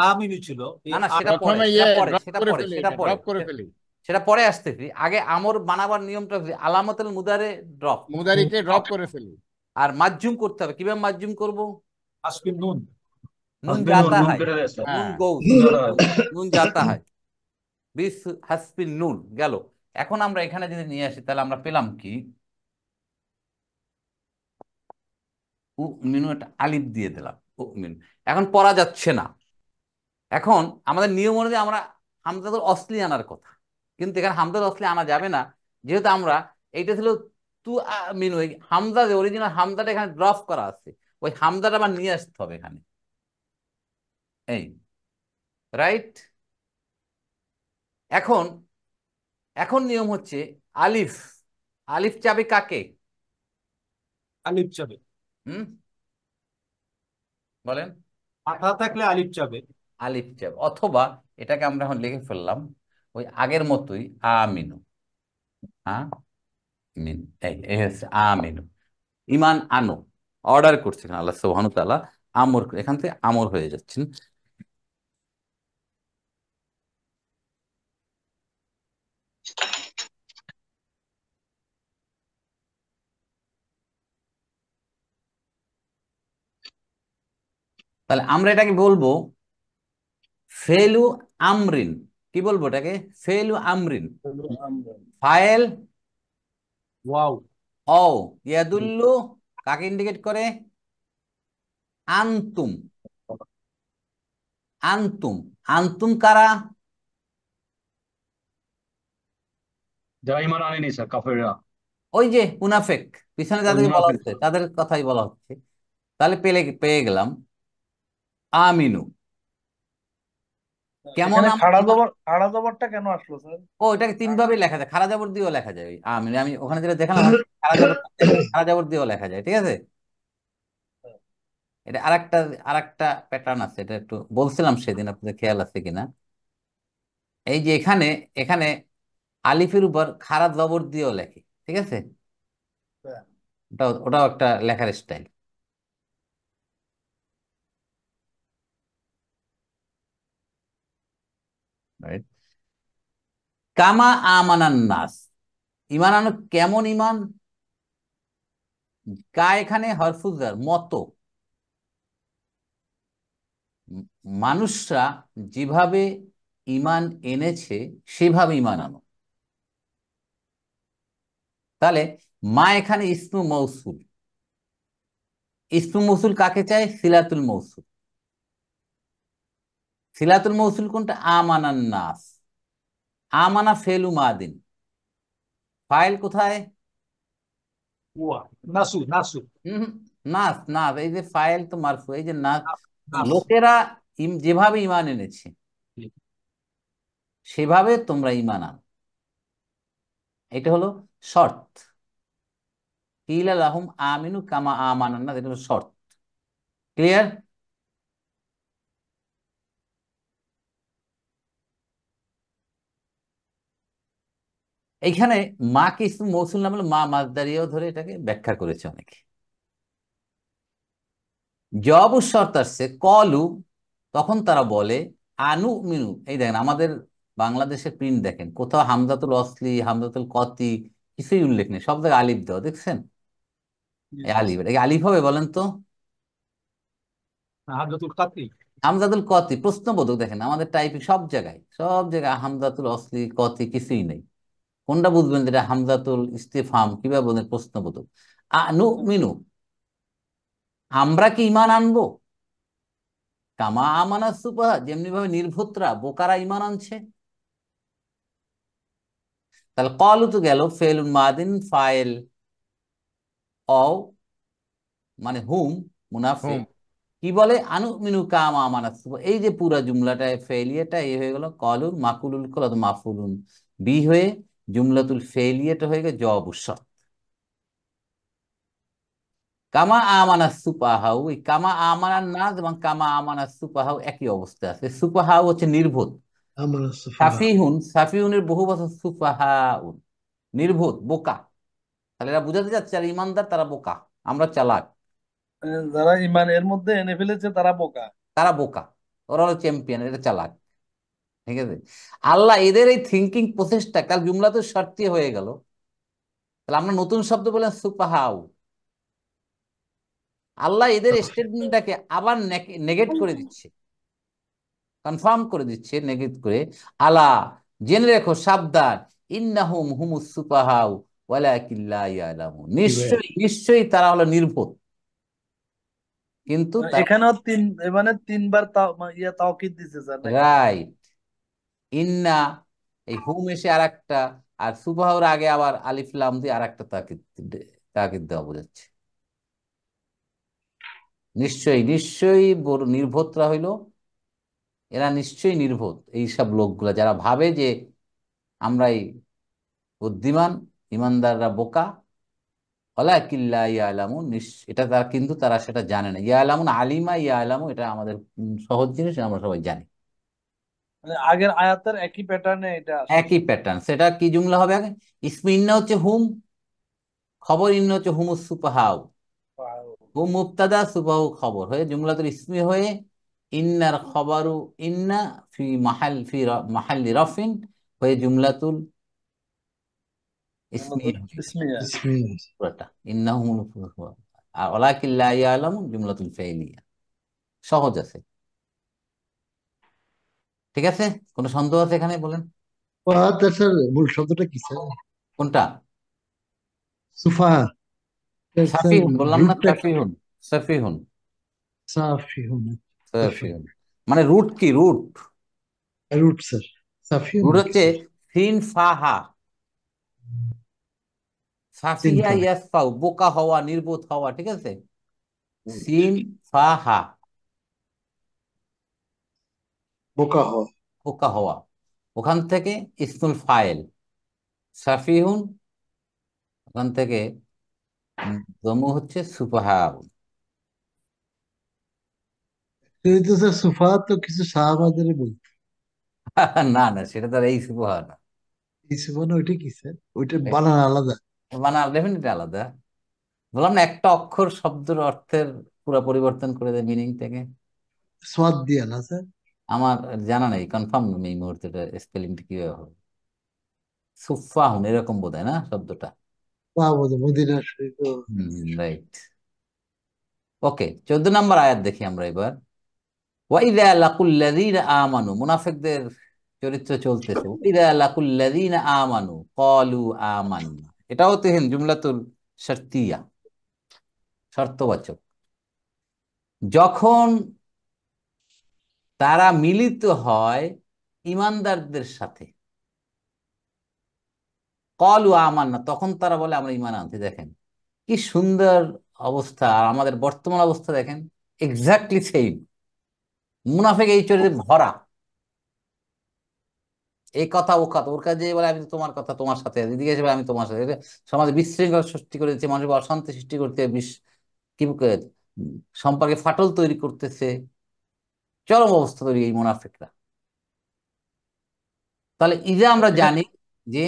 আমিনু ছিল, এই
না না, সেটা পরে,
প্রথমে
সেটা পরে,
ড্রপ
সেটা
করে
পরে,
ফেলি,
সেটা
এটা
পরে,
ড্রপ করে ফেলি।
সেটা পরে আসতেছি। আগে আমর বানাবার নিয়মটা হচ্ছে আলামাতুল মুদারে ড্রপ,
মুদারিকে ড্রপ করে ফেলি।
আর মাজ্জুম করতে হবে। কিভাবে মাজ্জুম করব?
আসবিন নুন।
নুন জাতা হয়, নুন
হ্যাঁ,
গৌস, নুন জাতা হয়, বিস হাসবিন নুন গেল। এখন আমরা এখানে যদি নিয়ে আসি, তাহলে আমরা পেলাম কি? উ মিনু, একটা আলিফ দিয়ে দিলাম, উ মিনু। এখন পড়া যাচ্ছে না। এখন আমাদের নিয়ম অনুযায়ী আমরা হামজাতুল অসলি আনার কথা, কিন্তু এখানে হামজাতুল অসলি আনা যাবে না, যেহেতু আমরা, এইটা ছিল তু মিনু, এই হামজা, যে অরিজিনাল হামজাটা এখানে ড্রপ করা আছে, ওই হামজাটা আবার নিয়ে আসতে হবে এখানে, এই, রাইট। এখন এখন নিয়ম হচ্ছে আলিফ, আলিফ চাবি কাকে?
আলিফ চাবে।
হুম, বলেন।
মাথা থাকলে আলিফ চাবে।
আলিফ চাবি, অথবা এটাকে আমরা এখন লিখে ফেললাম ওই আগের মতোই, আমিনু, হ্যাঁ মিন, এই হচ্ছে আমিনু, ইমান আনো, অর্ডার করছেন আল্লাহ সুবহানাহু ওয়া তাআলা, আমর, এখান থেকে আমর হয়ে যাচ্ছেন। তাহলে আমরা এটাকে বলবো ফেলু আমরিন। কি বলবো এটাকে? ফেলু আমরিন। ফাইল
ওয়াও।
ও, ইয়াদুল্লু কাকে ইন্ডিকেট করে? আনতুম, আনতুম, আনতুম কারা?
যারা ঈমান আনেনি স্যার, কাফেররা।
ওই যে মুনাফেক, পিছনে
ওই
যাদেরকে বলা
মুনাফিক।
হচ্ছে তাদের কথাই বলা হচ্ছে। তাহলে পেয়ে গেলাম আমিনু। কেমন
এখানে
আমরা,
খাড়া জবরটা কেন আসলো স্যার?
ও এটাকে তিন ভাবে লেখা যায়, খাড়া জবর দিয়েও লেখা যায়। আমি আমি ওখানে যেটা দেখালাম, খাড়া জবর দিয়েও লেখা যায়, ঠিক আছে? এটা আরেকটা প্যাটার্ন আছে, এটা একটু বলছিলাম সেদিন, আপনাদের খেয়াল আছে কিনা। এই যে এখানে এখানে আলিফের উপর খাড়া জবর দিয়েও লেখে, ঠিক আছে? ওটাও একটা লেখার স্টাইল। রাইট। কামা আমানান নাস, ইমান আনো কেমন ইমান। কা এখানে হরফুজার মতো, মানুষরা যেভাবে ইমান এনেছে সেভাবে ইমান আনো। তাহলে মা এখানে ইসমু মৌসুল, ইসমু মৌসুল কাকে চায়? সিলাতুল মৌসুল। সিলাতুল মৌসুল কোনটা? আমানান নাস। আমানা ফেলু মাদিন, ফাইল কোথায়?
ওয়া নাসু নাসু
হম, নাস নাস, এই যে ফাইল তো মারফু, এই যে নাস।
নাস
লোকেরা যেভাবে ইমান এনেছে সেভাবে তোমরা ইমান আনো, এটা হলো শর্ত। কিলা লাহুম আমিনু কামা আমানান নাস, এটা হলো শর্ত। ক্লিয়ার? এইখানে মা কে ইসমু মৌসুল নাম হলো, মা মাসদারিয়াও ধরে এটাকে ব্যাখ্যা করেছে অনেকে। জবাবু শর্ত আসছে কলু, তখন তারা বলে আনু মিনু। এই দেখেন আমাদের বাংলাদেশের প্রিন্ট দেখেন, কোথাও হামজাতুল অসলি হামজাতুল কতি কিছুই উল্লেখ নেই, সব জায়গায় আলিফ দেওয়া, দেখছেন? এই আলিফ, এটা কি আলিফ হবে বলেন তো?
হামজাতুল কাতরি
হামজাতুল কতি প্রশ্নবোধক, দেখেন আমাদের টাইপিং সব জায়গায় হামজাতুল অসলি কতি কিছুই নেই। কোনটা বুঝবেন যেটা হামজাতুল ইস্তিফহাম, কিভাবে বলবেন প্রশ্নবোধক? আনু মিনু, আমরা কি ইমান আনবো? কামা আমানা সুপাহা, যেমনি ভাবে নির্ভুতরা বোকারা ইমান আনছে। তাহলে কলু তো গেল ফেলুন মাদিন ফাইল, অও মানে হুম মুনাফে,
হুম।
কি বলে? আনু মিনু কামা আমানা সুপাহা। এই যে পুরা জুমলাটা ফেলিয়াটা এ হয়ে গেল কলুন মাকুলুল কল মাফুলুন বি হয়ে জুমলাতুল ফেলিয়াটা হয়ে গেল জবাবুস শর্ত। কামা আমানা সুপাহাউ, এই কামা আমানার নাজ এবং কামা আমানা সুপাহাউ একই অবস্থা আছে। সুপাহাউ হচ্ছে নির্বোধ,
আমার সুফাহা।
সাফিহুনের বহু বছর সুফাহাউন, নির্বোধ বোকা। তাহলে এরা বুঝাতে যাচ্ছে যারা ইমানদার তারা বোকা, আমরা চালাক।
যারা ইমান এর মধ্যে এনে ফেলেছে তারা বোকা।
তারা বোকা, ওরা হলো চ্যাম্পিয়ন, এটা চালাক। ঠিক আছে? আল্লাহ এদের এই থিঙ্কিং প্রসেসটা কাল জুমলা তো শর্তি হয়ে গেল, তাহলে আমরা নতুন শব্দ বললাম সুপাহাউ। আল্লাহ এদের স্টেটমেন্টটাকে আবার নেগেট করে দিচ্ছে, কনফার্ম করে দিচ্ছে, নেগেট করে। আলা, জেনে রেখো, সাবধান, ইন্নাহুম হুমুস সুপাহাউ ওয়ালাকিন লা ইয়ালামুন, নিশ্চয়ই নিশ্চয়ই তারা হলো নির্বোধ, কিন্তু তারা।
এখানেও মানে তিনবার তাওকিদ দিছে স্যার নাকি?
রাইট। ইন্না, এই হুম এসে আর একটা, আর সুবাহর আগে আবার আলিফ লাম দিয়ে আর একটা তাকিদ, তাকিদ দেওয়া বোঝাচ্ছে। নিশ্চয়ই নিশ্চয়ই বড় নির্বোধরা হইল, এরা নিশ্চয়ই নির্বোধ, এইসব লোকগুলা যারা ভাবে যে আমরাই বুদ্ধিমান, ইমানদাররা বোকা। ওয়ালাকিল্লা ইয়ালামুন, এটা তারা, কিন্তু তারা সেটা জানে না। ইয়ালামুন আলিমা ইয়ালামু, এটা আমাদের সহজ জিনিস, আমরা সবাই জানি।
মানে আগের আয়াতের একই প্যাটার্নে এটা আসছে।
একই প্যাটার্ন। সেটা কি জুমলা হবে? আগে ইসমে ইন্না হচ্ছে হুম, খবর ইন্না হচ্ছে হুমুস সুপাহাউ। হুম মুবতাদা সুপাহু খবর হয়ে জুমলাতুল ইসমি হয়ে ইন্নার খবরু ইন্না মাহাল্লি রফিন হয়ে জুমলাতুল ইসমি
ইসমিয়া।
পুরোটা ইন্নাহুমুল, আর ওয়ালাকিন লা ইয়ালামুন জুমলাতুল ফাইলিয়া। সহজ আছে, ঠিক আছে? কোনো সন্দেহ আছে এখানে বলেন?
স্যার মূল শব্দটা কি স্যার?
কোনটা?
সুফাহা স্যার,
সাফিহুন বললাম না,
রুটটা কি?
সাফিহুন, সাফিহুন,
সাফিহুন, সাফিহুন
সাফিহুন। মানে রুট কি? রুট,
রুট স্যার, সাফিহুন
রুট
নাকি
হচ্ছে
স্যার?
সিন ফাহা, সাফিহা
সিনফা,
ইয়াসফাউ বোকা হওয়া, নির্বোধ হওয়া, ঠিক আছে? সিন ফাহা
বোকা হওয়া।
বোকা হওয়া, ওখান থেকে ইসমুল ফাইল সাফিহুন, ওখান থেকে জমু হচ্ছে সুফাহা।
তুই তো স্যার সুফা তো কিছু সাহাবাদের বলতো।
না না, সেটা তো আর এই সুবহান না।
এই সুফা না, ওইটা কি স্যার? ওইটা বানান আলাদা।
মানে ডেফিনেটলি আলাদা। বললাম না, একটা অক্ষর শব্দের অর্থের পুরো পরিবর্তন করে দেয় মিনিংটাকে।
সোয়াদ দিয়া না স্যার?
আমার জানা নেই, কনফার্ম এই মুহূর্তে স্পেলিংটা কিভাবে হবে। সুফাহুন এরকম বোধ হয় না শব্দটা।
মদিনা শরীফ।
রাইট। ওকে, 14 নম্বর আয়াত দেখি আমরা এবার। ওয়াইদা লাকুল্লাযীনা আমানু, মুনাফিকদের চরিত্র চলতেছে। ওয়াইদা লাকুল্লাযীনা আমানু ক্বালু আমান্না, এটাও তো জুমলাতুল শারতিয়া, শর্তবাচক। যখন তারা মিলিত হয় ইমানদারদের সাথে, ক্বালু আমান্না, তখন তারা বলে আমরা ঈমান আনছি। দেখেন কি সুন্দর অবস্থা, আর আমাদের বর্তমান অবস্থা দেখেন এক্স্যাক্টলি সেম। মুনাফিক এই চরিত্রে ভরা, এই কথা ও কথা, ওর কাছে বলে আমি তোমার কথা তোমার সাথে, এদিকে এসে বলে আমি তোমার সাথে। এটা সমাজে বিশৃঙ্খলা সৃষ্টি করে দিচ্ছে, মানুষের অশান্তি সৃষ্টি করতে, কি সম্পর্কে ফাটল তৈরি করতেছে। চরম অবস্থা তৈরি এই মুনাফিকরা। তাহলে এই যে আমরা জানি যে,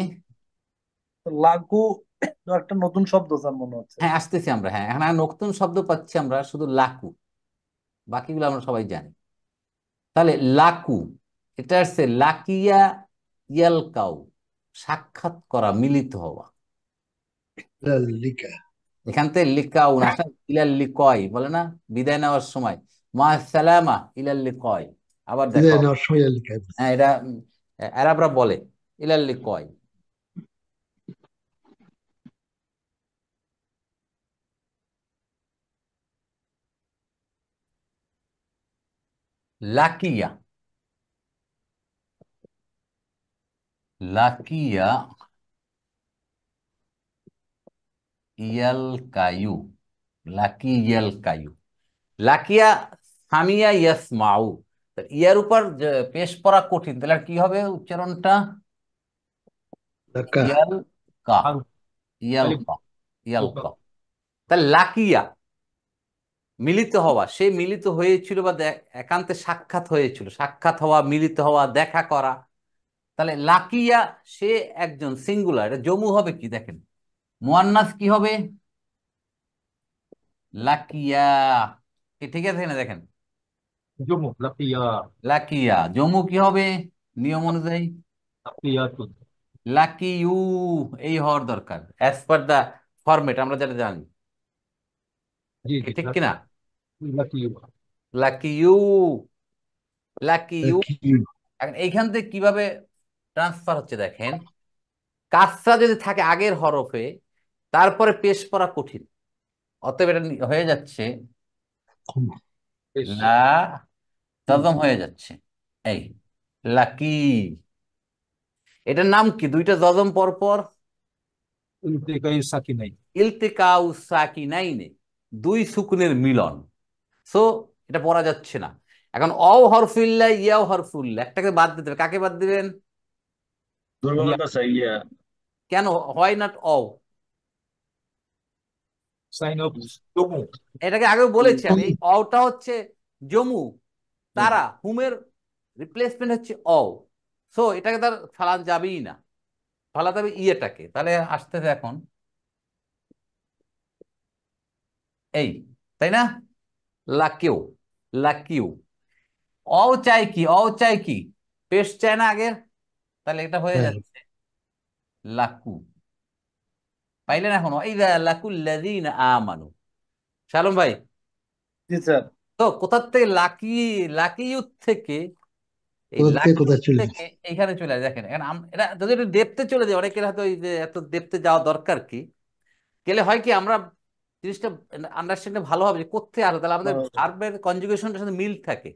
লাঘু তো একটা নতুন শব্দ স্যার মনে হচ্ছে।
হ্যাঁ আসতেছি আমরা, হ্যাঁ এখন আর নতুন শব্দ পাচ্ছি আমরা, শুধু লাকু, বাকিগুলো আমরা সবাই জানি। তাহলে লাকু, এটা হচ্ছে লাকিয়া ইয়ালকাউ, সাক্ষাৎ করা, মিলিত হওয়া।
লিকা।
এখান থেকে লিকাউ না, ইলাল লিকয় বলে না বিদায় নেওয়ার সময়, মা সালামা ইলাল লিকয়। আবার দেখো,
বিদায় নেওয়ার সময় লিকায় বলছে।
হ্যাঁ এটা আরবরা বলে ইলাল লিকয়। লাকিয়া, লাকিয়া ইয়াল কায়ু, লাকি ইয়াল কায়ু, লাকিয়া সামিয়া ইয়াসমাউ। ইয়ার উপর পেশ করা কঠিন, তাহলে আর কি হবে উচ্চারণটা?
লাকা।
ইয়াল কা,
আর
ইয়াল
আলিফ
কা, ইয়াল কা। তাহলে লাকিয়া মিলিত হওয়া, সে মিলিত হয়েছিল বা একান্তে সাক্ষাৎ হয়েছিল, সাক্ষাৎ হওয়া, মিলিত হওয়া, দেখা করা। তাহলে লাকিয়া সে একজন সিঙ্গুলার, এটা জমু হবে কি দেখেন, মুয়ান্নাস কি হবে? লাকিয়া। কি ঠিক আছে না? দেখেন
জমু লাকিয়া,
লাকিয়া, জমু কি হবে নিয়ম অনুযায়ী?
লাকিয়াতুন।
লাকি ইউ, এই হওয়ার দরকার অ্যাজ পার দা ফরম্যাট আমরা যেটা জানি।
জি জি,
ঠিক কিনা?
লাকিউ।
লাকি ইউ, লাকি ইউ।
লাকি।
এখন এইখান থেকে কিভাবে ট্রান্সফার হচ্ছে দেখেন, কাসরা যদি থাকে আগের হরফে, তারপরে পেশ করা কঠিন, অতএব এটা হয়ে যাচ্ছে লা, জজম হয়ে যাচ্ছে। এই লাকি, এটার নাম কি? দুইটা জজম পর পর,
ইলতিকাই সাকিনাই।
ইলতিকাউ সাকিনাইনে, দুই সুকুনের মিলন। সো এটা পড়া যাচ্ছে না। এখন হরফুল্লাহ ইয়াও হরফুল্লাহ, একটাকে বাদ দিতে হবে। কাকে বাদ দিবেন?
দুর্বলতা সাইয়া।
কেন? হোয়াই নট
সাইন অফ জমু।
এটাকে আগেও বলেছি আমি, এই অটা হচ্ছে জমু, তারা হুমের রিপ্লেসমেন্ট হচ্ছে সো এটাকে তার ফালা যাবেই না, ফালাতে হবে ইয়েটাকে। তাহলে আসতেছে এখন এই, তাই না? লাকিউ, লাকিউ। চাই কি? চাই কি? পেশ চায় না আগের, তাহলে এটা হয়ে যাচ্ছে লাকু। পাইলেন এখন? ইযা লাকুল্লাযীনা আমানু। শালম ভাই,
জি স্যার।
তো কোথা থেকে লাকি, লাকিউত থেকে, এই
কোথা থেকে
লাকি
কোথায় চলে
থেকে
যাচ্ছে?
এইখানে চলে আসে। দেখেন এখন এটা যদি একটু ডেপতে চলে যায়, অনেকের হয়তো এই যে এত ডেপতে যাওয়া দরকার কি, গেলে হয় কি আমরা জিনিসটা আন্ডারস্ট্যান্ডিং ভালো হবে যে কোথায় আসে, তাহলে আমাদের ভার্বের কনজুগেশনটার সাথে মিল থাকে।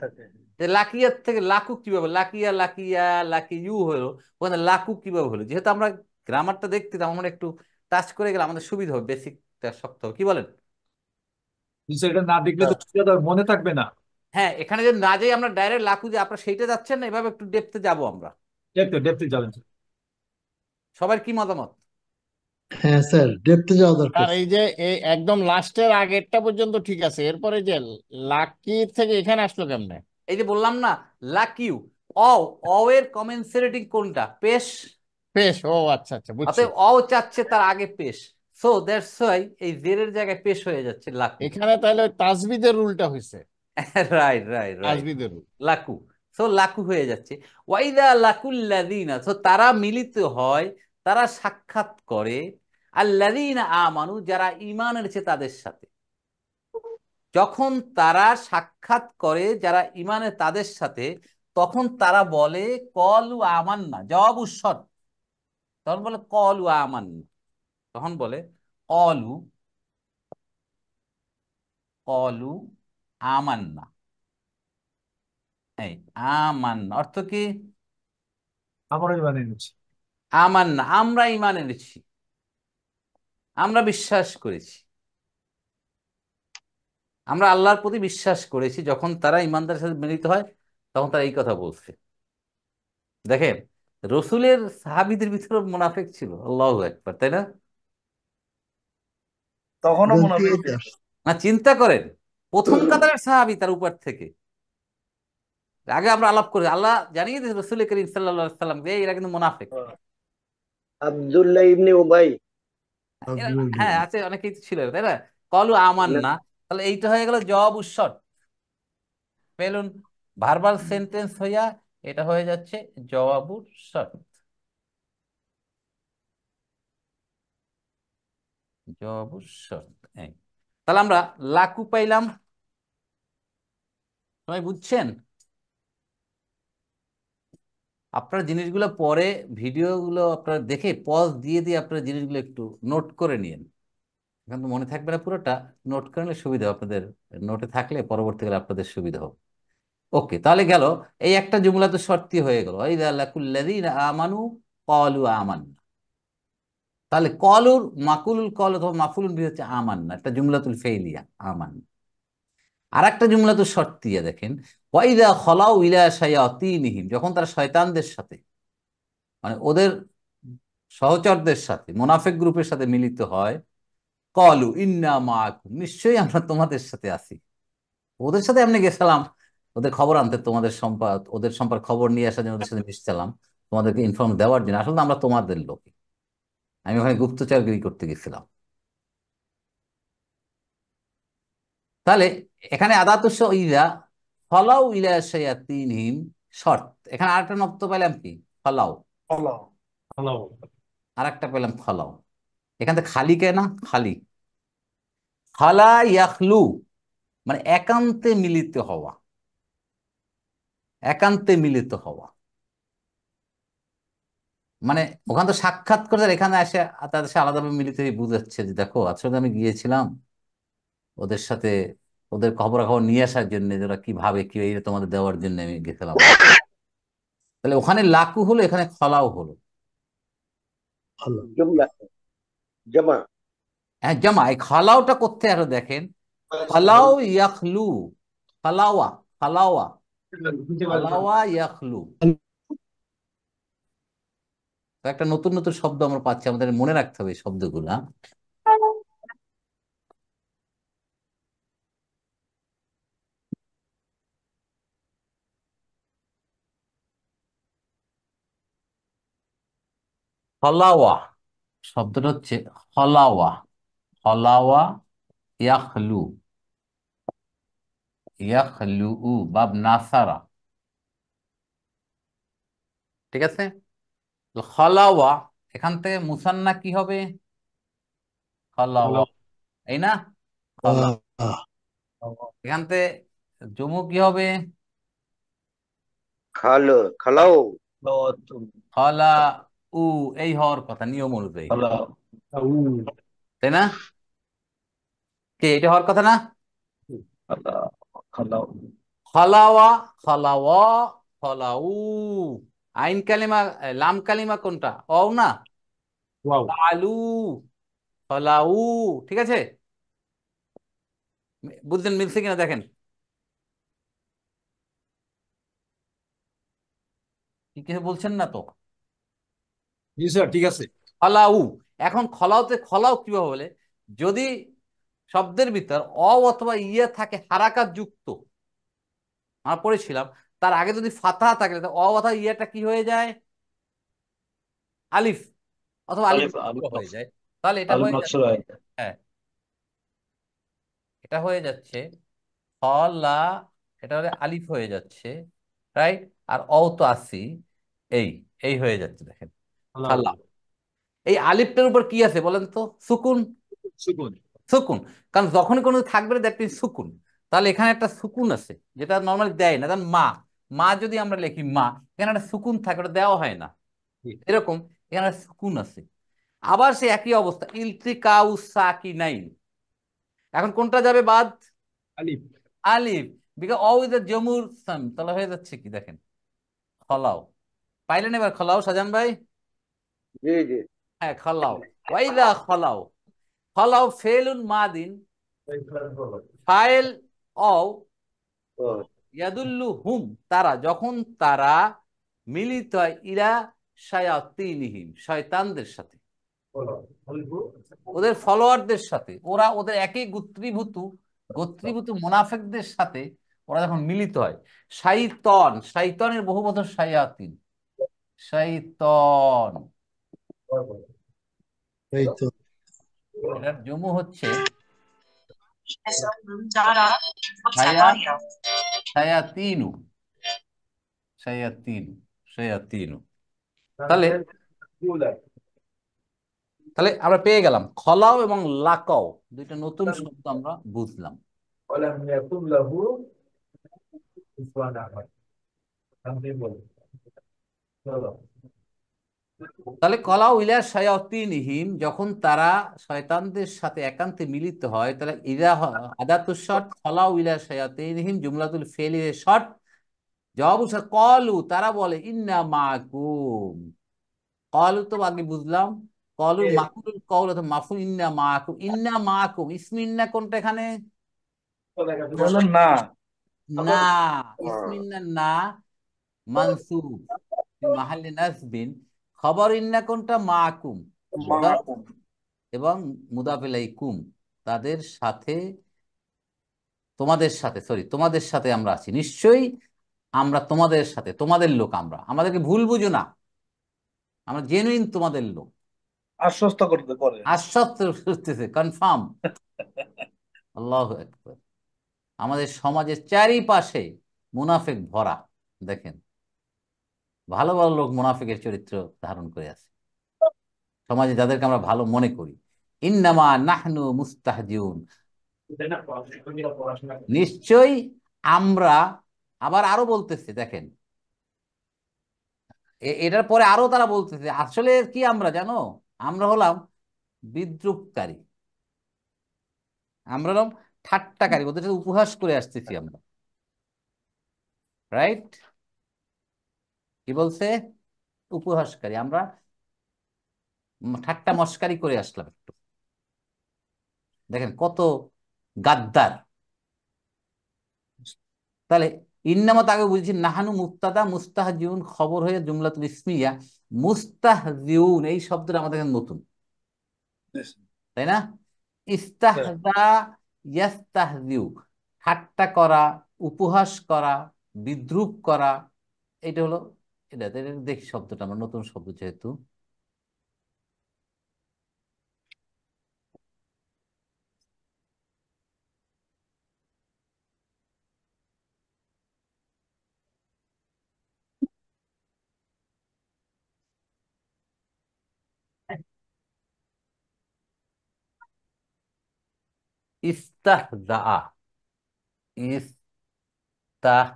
থাকে।
যে লাকিয়ার থেকে লাকু কিভাবে, লাকিয়া লাকিয়া লাকি ইউ হলো, ওখানে লাকু কিভাবে হলো? যেহেতু আমরা গ্রামারটা দেখতে, আমরা একটু টাচ করে গেলে আমাদের সুবিধা হবে, বেসিকটা শক্ত হবে। কি বলেন?
এটা না দেখলে তো মনে থাকবে না।
হ্যাঁ, এখানে যদি না যাই আমরা ডাইরেক্ট লাকু, যে আপনার সেইটা যাচ্ছেন না, এভাবে একটু ডেপতে যাবো আমরা।
ডেপথে যাবেন।
সবার কি মতামত?
হ্যাঁ স্যার, ডেপথে যাওয়া দরকার
আর এই যে এই একদম লাস্টের আগেরটা পর্যন্ত ঠিক আছে, এরপরে যে লাকির থেকে এখানে আসলো কেমনে?
এই যে বললাম না, লাকিউ, অ, অ এর কমেন্সারেটিং কোনটা? পেশ।
পেশ, ও আচ্ছা আচ্ছা বুঝছি।
অতএব অ চাচ্ছে তার আগে পেশ, সো দ্যাটস ওয়াই এই জেরের জায়গায় পেশ হয়ে যাচ্ছে লাকু।
এখানে তাহলে ওই তাসবিদের রুলটা হয়েছে,
রাইট রাইট রাইট,
তাসবিদের রুল।
লাকু। সো লাকু হয়ে যাচ্ছে। ওয়াইদা লাকুল্লাযিনা, সো তারা মিলিত হয়, তারা সাক্ষাৎ করে, আল্লাযিনা আমানু, যারা ঈমান এনেছে তাদের সাথে। যখন তারা সাক্ষাৎ করে যারা ঈমানে তাদের সাথে, তখন তারা বলে কলু আমান্না, জবাব শর্ত। তখন বলে কলু আমান্না, তখন বলে কলু, কলু আমান্না। এই আমান্না অর্থ কি?
আমরা বানিয়ে নিচ্ছি।
আমান্না, আমরা ঈমান এনেছি, আমরা বিশ্বাস করেছি, আমরা আল্লাহর প্রতি বিশ্বাস করেছি। যখন তারা ঈমানদারের সাথে মিলিত হয়, তখন তারা এই কথা বলছে। দেখেন, রসুলের সাহাবীদের ভিতরে মুনাফিক ছিল, আল্লাহু আকবার, তাই না?
তখনও
গ্রন্থি
মুনাফিক ছিল।
ইতিহাস।
না, চিন্তা করেন, প্রথম কাতারের সাহাবী তার উপর থেকে। আগে আমরা আলাপ করি, আল্লাহ জানিয়ে দিয়েছে রসুল করিম সাল্লাল্লাহু আলাইহি সাল্লাম, এরা কিন্তু মুনাফিক।
আব্দুল্লাহ ইবনে উবাই।
হ্যাঁ আছে, অনেকেই তো ছিল, তাই না? কলু আমান না, তাহলে এইটা হয়ে গেল জবাব শর্ত। পেলুন, ভার্বাল সেন্টেন্স হইয়া এটা হয়ে যাচ্ছে জবাবুর শর্ত। জবাবুর শর্ত। এই, তাহলে আমরা লাকু পাইলাম, সবাই বুঝছেন? আপনার জিনিসগুলো পরে, ভিডিওগুলো আপনারা দেখে পজ দিয়ে দিয়ে আপনার জিনিসগুলো একটু নোট করে নিন। এখন তো মনে থাকবে না পুরোটা, নোট করে নিলে সুবিধা হবে আপনাদের, নোটে থাকলে পরবর্তীকালে আপনাদের সুবিধা হবে। ওকে, তাহলে গেল এই একটা জুমলা তো শর্তি হয়ে গেল, ওয়াইদা লাকুল্লাযীনা আমানু ক্বালু আমান্না। তাহলে কলুর মাকুলুল কল অথবা মাফুলুল বিহি হচ্ছে আমান্না, একটা জুমলাতুল ফেইলিয়া আমান্না। আর একটা জুমলাতুল শর্তিয়া দেখেন, ওয়াইদা খলাউ ইলা শায়াতিনহিম, যখন তারা শয়তানদের সাথে, মানে ওদের সহচরদের সাথে, মুনাফিক গ্রুপের সাথে মিলিত হয়, কলু ইন্না মাআকুম, নিশ্চয়ই আমরা তোমাদের সাথে আছি। ওদের সাথে এমনি গেছিলাম ওদের খবর আনতে, তোমাদের সম্পদ, ওদের সম্পর্কে খবর নিয়ে আসার জন্য ওদের সাথে মিশছিলাম, তোমাদেরকে ইনফর্ম দেওয়ার জন্য। আসলে তো আমরা তোমাদের লোক, আমি ওখানে গুপ্তচরগিরি করতে গেছিলাম। তাহলে এখানে আদাতুস ইলা, ফলাউ ইলা শায়াতিনহিম, শর্ত। এখানে আরেকটা নক্ত পেলাম কি? ফলাউ।
হলো
হ্যালো।
আর একটা পেলাম ফলাউ। এখান থেকে খালি কে না, খালি। খালা ইয়াখলু, মানে একান্তে মিলিত হওয়া, একান্তে মিলিত হওয়া। মানে ওখানে তো সাক্ষাৎ করে, এখানে এসে তাদের সাথে আলাদাভাবে মিলিত হয়ে বুঝাচ্ছে যে দেখো আসলে আমি গিয়েছিলাম ওদের সাথে, ওদের খবরাখবর নিয়ে আসার জন্য, ওরা কি ভাবে কি এই তোমাদের দেওয়ার জন্য আমি গেছিলাম। তাহলে ওখানে লাকু হলো, এখানে খলাও হলো।
ভালো।
জুমলা জামা।
হ্যাঁ জামা। এই খালাওটা করতে আরো দেখেন, খালাও ইয়াখলু, খালাওয়া, খালাওয়া, খালাওয়া ইয়াখলু। তো একটা নতুন নতুন শব্দ আমরা পাচ্ছি, আমাদের মনে রাখতে হবে এই শব্দগুলা। হলাওয়া শব্দটা হচ্ছে হলাওয়া, হলাওয়া ইয়াখলু, ইয়াখলু বাব নাসারা, ঠিক আছে? হলাওয়া, এখান থেকে মুসান্না কি হবে?
হ্যালো।
হলাওয়া, এই না? হলা।
আহ,
এখান থেকে জমু কি হবে?
খালাও।
হলা উ, এই হওয়ার কথা নিয়ম অনুযায়ী,
হ্যালো।
তাই না? কে, এটা হওয়ার কথা না?
হ্যালো। হ্যালো।
খলাওয়া, খলাওয়া, খলাউ। আইন কালিমা, লাম কালিমা কোনটা? অও না?
ওয়াও।
আলু, খলাউ, ঠিক আছে? বুঝলেন, মিলছে কিনা দেখেন। কি কিছু বলছেন না তো?
জি স্যার, ঠিক আছে।
খলাউ, এখন খলাওতে খলাও কিভাবে বলে, যদি শব্দের ভিতর অ অথবা ইয়ে থাকে হারাকাত যুক্ত, আমরা পড়েছিলাম, তার আগে যদি ফাতহা থাকে তাহলে অ অথবা ইয়েটা কি হয়ে যায়, আলিফ অথবা আলিফ
আলিফ আলিফ
হয়ে যায়, তাহলে এটা
আলিফ
হয়ে যাচ্ছে,
মাকসুরা।
হ্যাঁ এটা হয়ে যাচ্ছে খলা, এটা হলে আলিফ হয়ে যাচ্ছে, রাইট। আর অ তো আসি, এই এই হয়ে যাচ্ছে, দেখেন খালা। এই আলিফটার উপর কি আছে বলেন তো, সুকুন,
সুকুন।
সুকুন। কারণ যখনই কোনো থাকবে দ্যাট মিনস সুকুন, তাহলে এখানে একটা সুকুন আছে যেটা নর্মালি দেয় না। কারণ মা, মা যদি আমরা লিখি মা, এখানে একটা সুকুন থাকে, ওটা দেওয়া হয় না, এরকম এখানে একটা সুকুন আছে। আবার সে একই অবস্থা, ইলতিকাউ সাকিনাইন, এখন কোনটা যাবে বাদ,
আলিফ।
আলিফ, বিকজ অ ইজ দ্য জমুর সাম, তাহলে হয়ে যাচ্ছে কি দেখেন খলাও। পাইলেন এবার খলাও সাজান ভাই?
জি জি।
হ্যাঁ খলাও, ওয়াইদা খলাও, খলাও ফেলুন মাদিন, ফাইল অও
ও,
ইয়াদুল্লু হুম, তারা যখন তারা মিলিত হয় ইরা শায়াতিনহিম, শয়তানদের সাথে, ওদের ফলোয়ারদের সাথে, ওরা ওদের একই গোত্রীভূত গোত্রীভূত মুনাফিকদের সাথে ওরা যখন মিলিত হয়। শাইতন, শাইতনের বহু বছর শায়াতিন, শাইতন,
এই তো
এটার জমু হচ্ছে
যারা
শায়া, শায়াতিনু, শায়াতিনু, শায়াতিনু। তাহলে তাহলে আমরা পেয়ে গেলাম খলাও এবং লাকাও, দুইটা নতুন শব্দ আমরা বুঝলাম। তাহলে কলাও ইলা শায়াতিনহিম, যখন তারা শয়তানদের সাথে একান্তে মিলিত হয়, তাহলে ইলা আদাতুস শর্ত, কলাও ইলা শায়াতিনহিম জুমলাতুল ফেলির শর্ত, জবাব কলু, তারা বলে ইন্না মাকুম, কলু তো আগে বুঝলাম, কলুর মাকুল কল অথবা মাফুল ইন্না মাকুম, ইন্না মাকুম, ইসমি ইন্না কোনটা এখানে,
হলো না।
না,
হ্যাঁ।
ইসমি ইন্না না মানসুব ফি মাহাল্লি নাসবিন, খবর ইন্না কোনটা মাকুম, মুদাফ
মাকুম।
এবং মুদাফ ইলাইকুম, তাদের সাথে, তোমাদের সাথে, সরি তোমাদের সাথে আমরা আছি, নিশ্চয়ই আমরা তোমাদের সাথে, তোমাদের লোক আমরা, আমাদেরকে ভুল বুঝো না, আমরা জেনুইন তোমাদের লোক,
আশ্বস্ত করতে করে।
আশ্বস্ত করতেছে, কনফার্ম। আল্লাহু আকবার। আমাদের সমাজের চারিপাশে মুনাফিক ভরা, দেখেন ভালো ভালো লোক মুনাফিকের চরিত্র ধারণ করে আছে সমাজে, যাদেরকে আমরা ভালো মনে করি। ইন্নামা নাহনু মুস্তাহজিউন, নিশ্চয়ই আমরা, আবার আরো বলতেছে দেখেন, এটার পরে আরো তারা বলতেছে আসলে কি আমরা জানো, আমরা হলাম বিদ্রুপকারী, আমরা হলাম ঠাট্টাকারী, ওদের সাথে উপহাস করে আসতেছি আমরা, রাইট? কি বলছে, উপহাসকারী আমরা, ঠাট্টা মস্কারি করে আসলাম একটু, দেখেন কত গাদ্দার। তাহলে ইন্নামা তাকে বুঝছি, নাহানু মুফতাদা, মুস্তাহজিউন খবর হয়ে জুমলাতুল ইসমিয়া, মুস্তাহজিউন এই শব্দটা আমাদের কাছে নতুন, তাই না? ইস্তাহজা, ইয়াস্তাহজিউ, ঠাট্টা করা, উপহাস করা, বিদ্রুপ করা, এটা হলো, এটা এটা দেখি শব্দটা আমরা নতুন শব্দ যেহেতু, ইস্তাহজা, ইস্তাহ,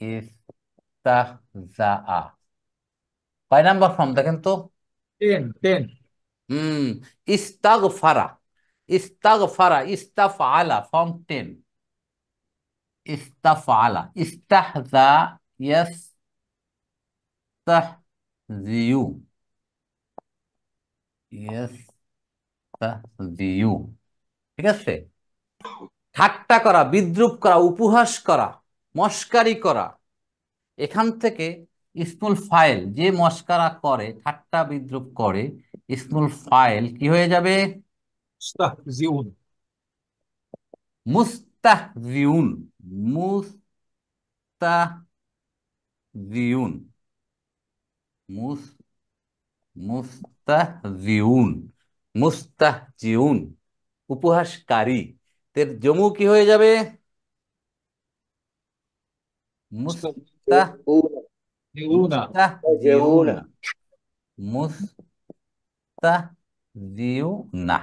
ইস্তাহজা, কয় নাম্বার ফর্ম দেখেন তো,
10
হুম, ইস্তাগফারা, ইস্তাগফারা, ইস্তাফআলা ফর্ম 10, ইস্তাফআলা, ইস্তাহজা, ইয়াস্তাহজিউ, ইয়াস্তাহজিউ, ঠিক আছে? ঠাট্টা করা, বিদ্রুপ করা, উপহাস করা, মস্কারি করা, এখান থেকে ইসমুল ফাইল যে মস্কারা করে, ঠাট্টা বিদ্রুপ করে, ইসমুল ফাইল কি হয়ে যাবে?
মুস্তাহজিউন।
মুস্তাহজিউন। মুস্তাহজিউন। মুস মুস্তাহজিউন। মুস্তাহজিউন উপহাসকারী। তের জমু কি হয়ে যাবে? মুস্তাহ
মুস্তাহজিউনা।
মুস্তাহজিউনা। মুস্তাহজিউনা।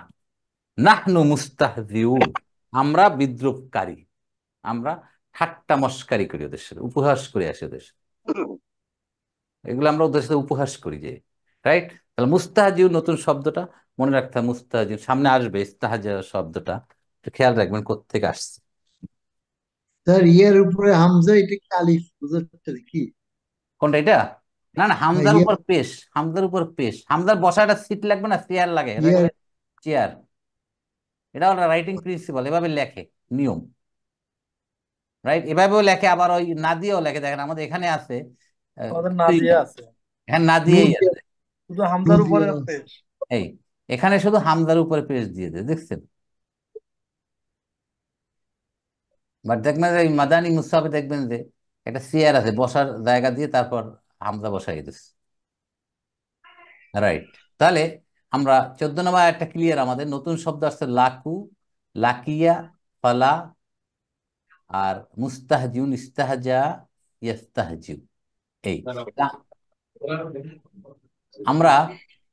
নাহনু মুস্তাহজিউন, আমরা বিদ্রুপকারী, আমরা ঠাট্টা মস্কারি করি ওদের সাথে, উপহাস করে আসি ওদের সাথে, এগুলো আমরা ওদের সাথে উপহাস করি যে, রাইট? তাহলে মুস্তাহজিউন নতুন শব্দটা মনে রাখতে হবে। মুস্তাহজিউন সামনে আসবে, ইস্তাহজা শব্দটা একটু খেয়াল রাখবেন কোত্থেকে আসছে।
স্যার ইয়ার উপরে হামজা, এটা কি আলিফ বোঝাচ্ছে কি?
কোনটা এটা? না না,
না,
হামজার
ইয়ার
উপর পেশ, হামজার উপর পেশ। হামজার বসাটা সিট লাগবে না, চেয়ার লাগে, এটা
ইয়ার
চেয়ার। এটা হলো রাইটিং প্রিন্সিপাল, এভাবে লেখে, নিয়ম, রাইট? এভাবেও লেখে, আবার ওই না দিয়েও লেখে। দেখেন আমাদের এখানে আছে
আমাদের না
কিছুই
দিয়ে
নেই।
আছে,
এখানে না
নূর
দিয়েই
দিয়ে
আছে।
শুধু
নূর
হামজার
দিয়ে
উপরে
আছে।
পেশ।
এই এখানে শুধু হামজার উপরে পেশ দিয়ে দেয়, দেখছেন? বাট দেখবেন যে এই মাদানী মুসাফে দেখবেন যে একটা চেয়ার আছে, বসার জায়গা দিয়ে তারপর হামজা বসাই দিচ্ছে, রাইট? তাহলে আমরা 14 নম্বর একটা ক্লিয়ার। আমাদের নতুন শব্দ আসছে লাকু, লাকিয়া, ফালা, আর মুস্তাহজিউন, ইস্তাহজা, ইয়াস্তাহজিউ। এই আমরা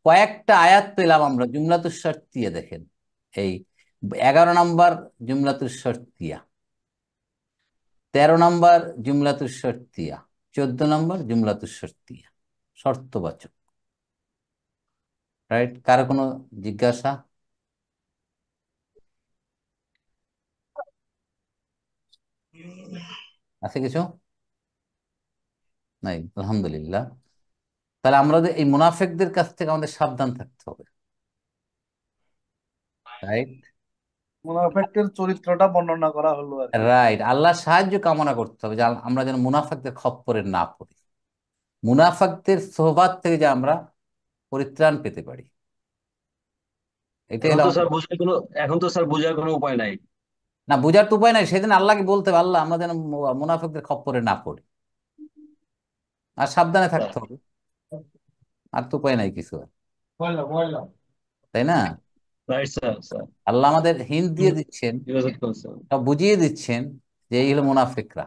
কয়েকটা আয়াত পেলাম আমরা জুমলাতুস শর্তিয়া। দেখেন এই 11 নম্বর জুমলাতুস শর্তিয়া, 13 নম্বর জুমলাতুস শর্তিয়া, 14 নম্বর জুমলাতুস শর্তিয়া, শর্তবাচক, রাইট? কারো কোনো জিজ্ঞাসা আছে কিছু? নাই, আলহামদুলিল্লাহ। তাহলে আমরা এই মুনাফিকদের কাছ থেকে আমাদের সাবধান থাকতে হবে, রাইট?
মুনাফিকদের চরিত্রটা বর্ণনা করা হলো আর কি।
রাইট, আল্লাহর সাহায্য কামনা করতে হবে যে আমরা যেন মুনাফিকদের খপ্পরে না পড়ি, মুনাফিকদের সোহবাত থেকে যে আমরা পরিত্রাণ পেতে পারি। এটাই
এখন
হলো
তো
আমাদের।
স্যার বোঝার কোনো এখন তো স্যার বোঝার কোনো উপায় নাই।
না, বোঝার তো উপায় নাই, সেদিন আল্লাহকে বলতে হবে আল্লাহ আমরা যেন মুনাফিকদের খপ্পরে না পড়ি, আর সাবধানে থাকতে হবে। আর তো উপায় নাই কিছু আর, তাই না?
রাইট স্যার, স্যার
আল্লাহ আমাদের হিন্ট দিয়ে দিচ্ছেন,
স্যার।
সব বুঝিয়ে দিচ্ছেন যে এই হলো মুনাফিকরা।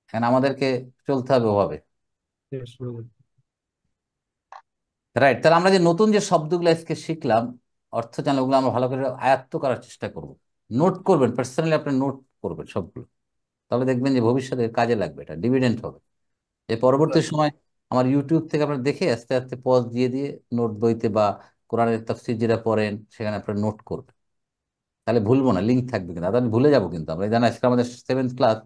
এখন আমাদেরকে চলতে হবে ওভাবে, রাইট? তাহলে আমরা যে নতুন যে শব্দগুলো আজকে শিখলাম, অর্থ জানলে ওগুলো আমরা ভালো করে আয়ত্ত করার চেষ্টা করব। নোট করবেন, পার্সোনালি আপনি নোট করবেন সবগুলো, তাহলে দেখবেন যে ভবিষ্যতে কাজে লাগবে, এটা ডিভিডেন্ট হবে। যে পরবর্তী সময় আমার ইউটিউব থেকে আপনারা দেখে আস্তে আস্তে পজ দিয়ে দিয়ে নোট বইতে বা কোরআনের তাফসীর যেটা পড়েন সেখানে আপনারা নোট করবেন, তাহলে ভুলবো না, লিঙ্ক থাকবে। কিন্তু তাহলে ভুলে যাবো, কিন্তু আমরা জানা আজকে আমাদের 7th ক্লাস,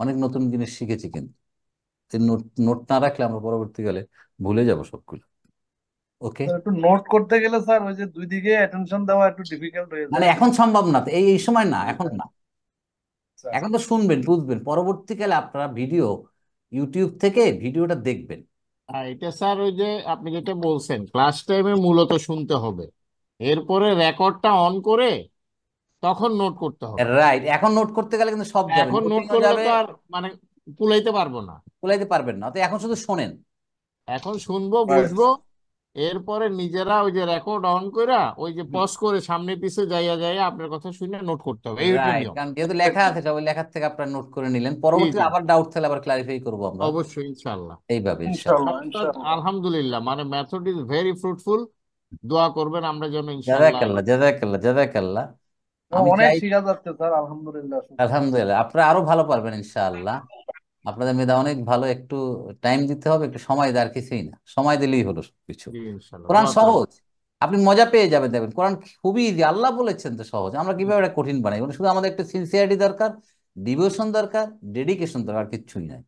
অনেক নতুন জিনিস শিখেছি, কিন্তু নোট নোট না রাখলে আমরা পরবর্তীকালে ভুলে যাবো সবগুলো। ওকে,
স্যার, একটু নোট করতে গেলে স্যার ওই যে দুই দিকে অ্যাটেনশন দেওয়া একটু ডিফিকাল্ট হয়ে
মানে
যায়।
এখন সম্ভব না তো, এই সময় না, এখন না।
স্যার,
এখন তো শুনবেন, বুঝবেন, পরবর্তীকালে আপনারা ভিডিও ইউটিউব থেকে ভিডিওটা দেখবেন।
এটা স্যার ওই যে আপনি যেটা বলছেন ক্লাস টাইমে মূলত শুনতে হবে, এরপরে রেকর্ডটা অন করে তখন নোট করতে হবে।
রাইট, এখন নোট করতে গেলে কিন্তু সব যাবে,
এখন নোট
নোটিংও
করলে
যাবে,
তো আর মানে কুলাইতে পারবো না।
কুলাইতে পারবেন না। তো এখন শুধু শোনেন।
এখন শুনবো,
রাইট।
বুঝবো, এরপরে নিজেরা ওই যে রেকর্ড অন করে ওই যে পজ করে সামনে পিছে যাইয়া যাইয়া আপনার কথা শুনে নোট করতে হবে, এই হচ্ছে
রাইট,
নিয়ম।
কারণ যেহেতু লেখা আছে, সব ওই লেখার থেকে আপনারা নোট করে নিলেন,
জি
পরবর্তীতে
জি,
আবার ডাউট থাকলে আবার ক্লারিফাই করবো আমরা
অবশ্যই ইনশাল্লাহ।
এইভাবে, ইনশাআল্লাহ।
ইনশাল্লাহ, ইনশাল্লাহ।
আলহামদুলিল্লাহ, মানে মেথড ইজ ভেরি ফ্রুটফুল। দোয়া করবেন আমরা যেন ইনশাল্লাহ।
জাযাকাল্লাহ, জাযাকাল্লাহ, জাযাকাল্লাহ। আমি
অনেক
চাই,
শিখা যাচ্ছে স্যার, আলহামদুলিল্লাহ।
আলহামদুলিল্লাহ, আপনারা আরো ভালো পারবেন ইনশাআল্লাহ। আপনাদের মেধা অনেক ভালো, একটু টাইম দিতে হবে, একটু সময় দেওয়ার কিছুই না, সময় দিলেই হলো সবকিছু।
জি ইনশাল্লাহ,
কোরআন
দোয়া করবেন।
সহজ, আপনি মজা পেয়ে যাবেন, দেখবেন কোরআন খুবই ইজি। আল্লাহ বলেছেন তো সহজ, আমরা কিভাবে এটা কঠিন বানাই? মানে শুধু আমাদের একটু সিনসিয়ারিটি দরকার, ডিভোশন দরকার, ডেডিকেশন দরকার, আর কিচ্ছুই নাই।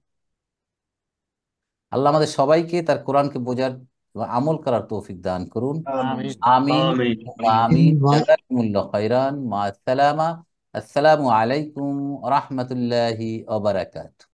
আল্লাহ আমাদের সবাইকে তার কোরআনকে বোঝার এবং আমল করার তৌফিক দান করুন।
আমিন।
আমিন,
আমিন।
আমিন। জাযাকুমুল্লাহ খাইরান, মা আসসালামা। আসসালামু আলাইকুম ওয়া রাহমাতুল্লাহি ওয়া বারাকাতুহু।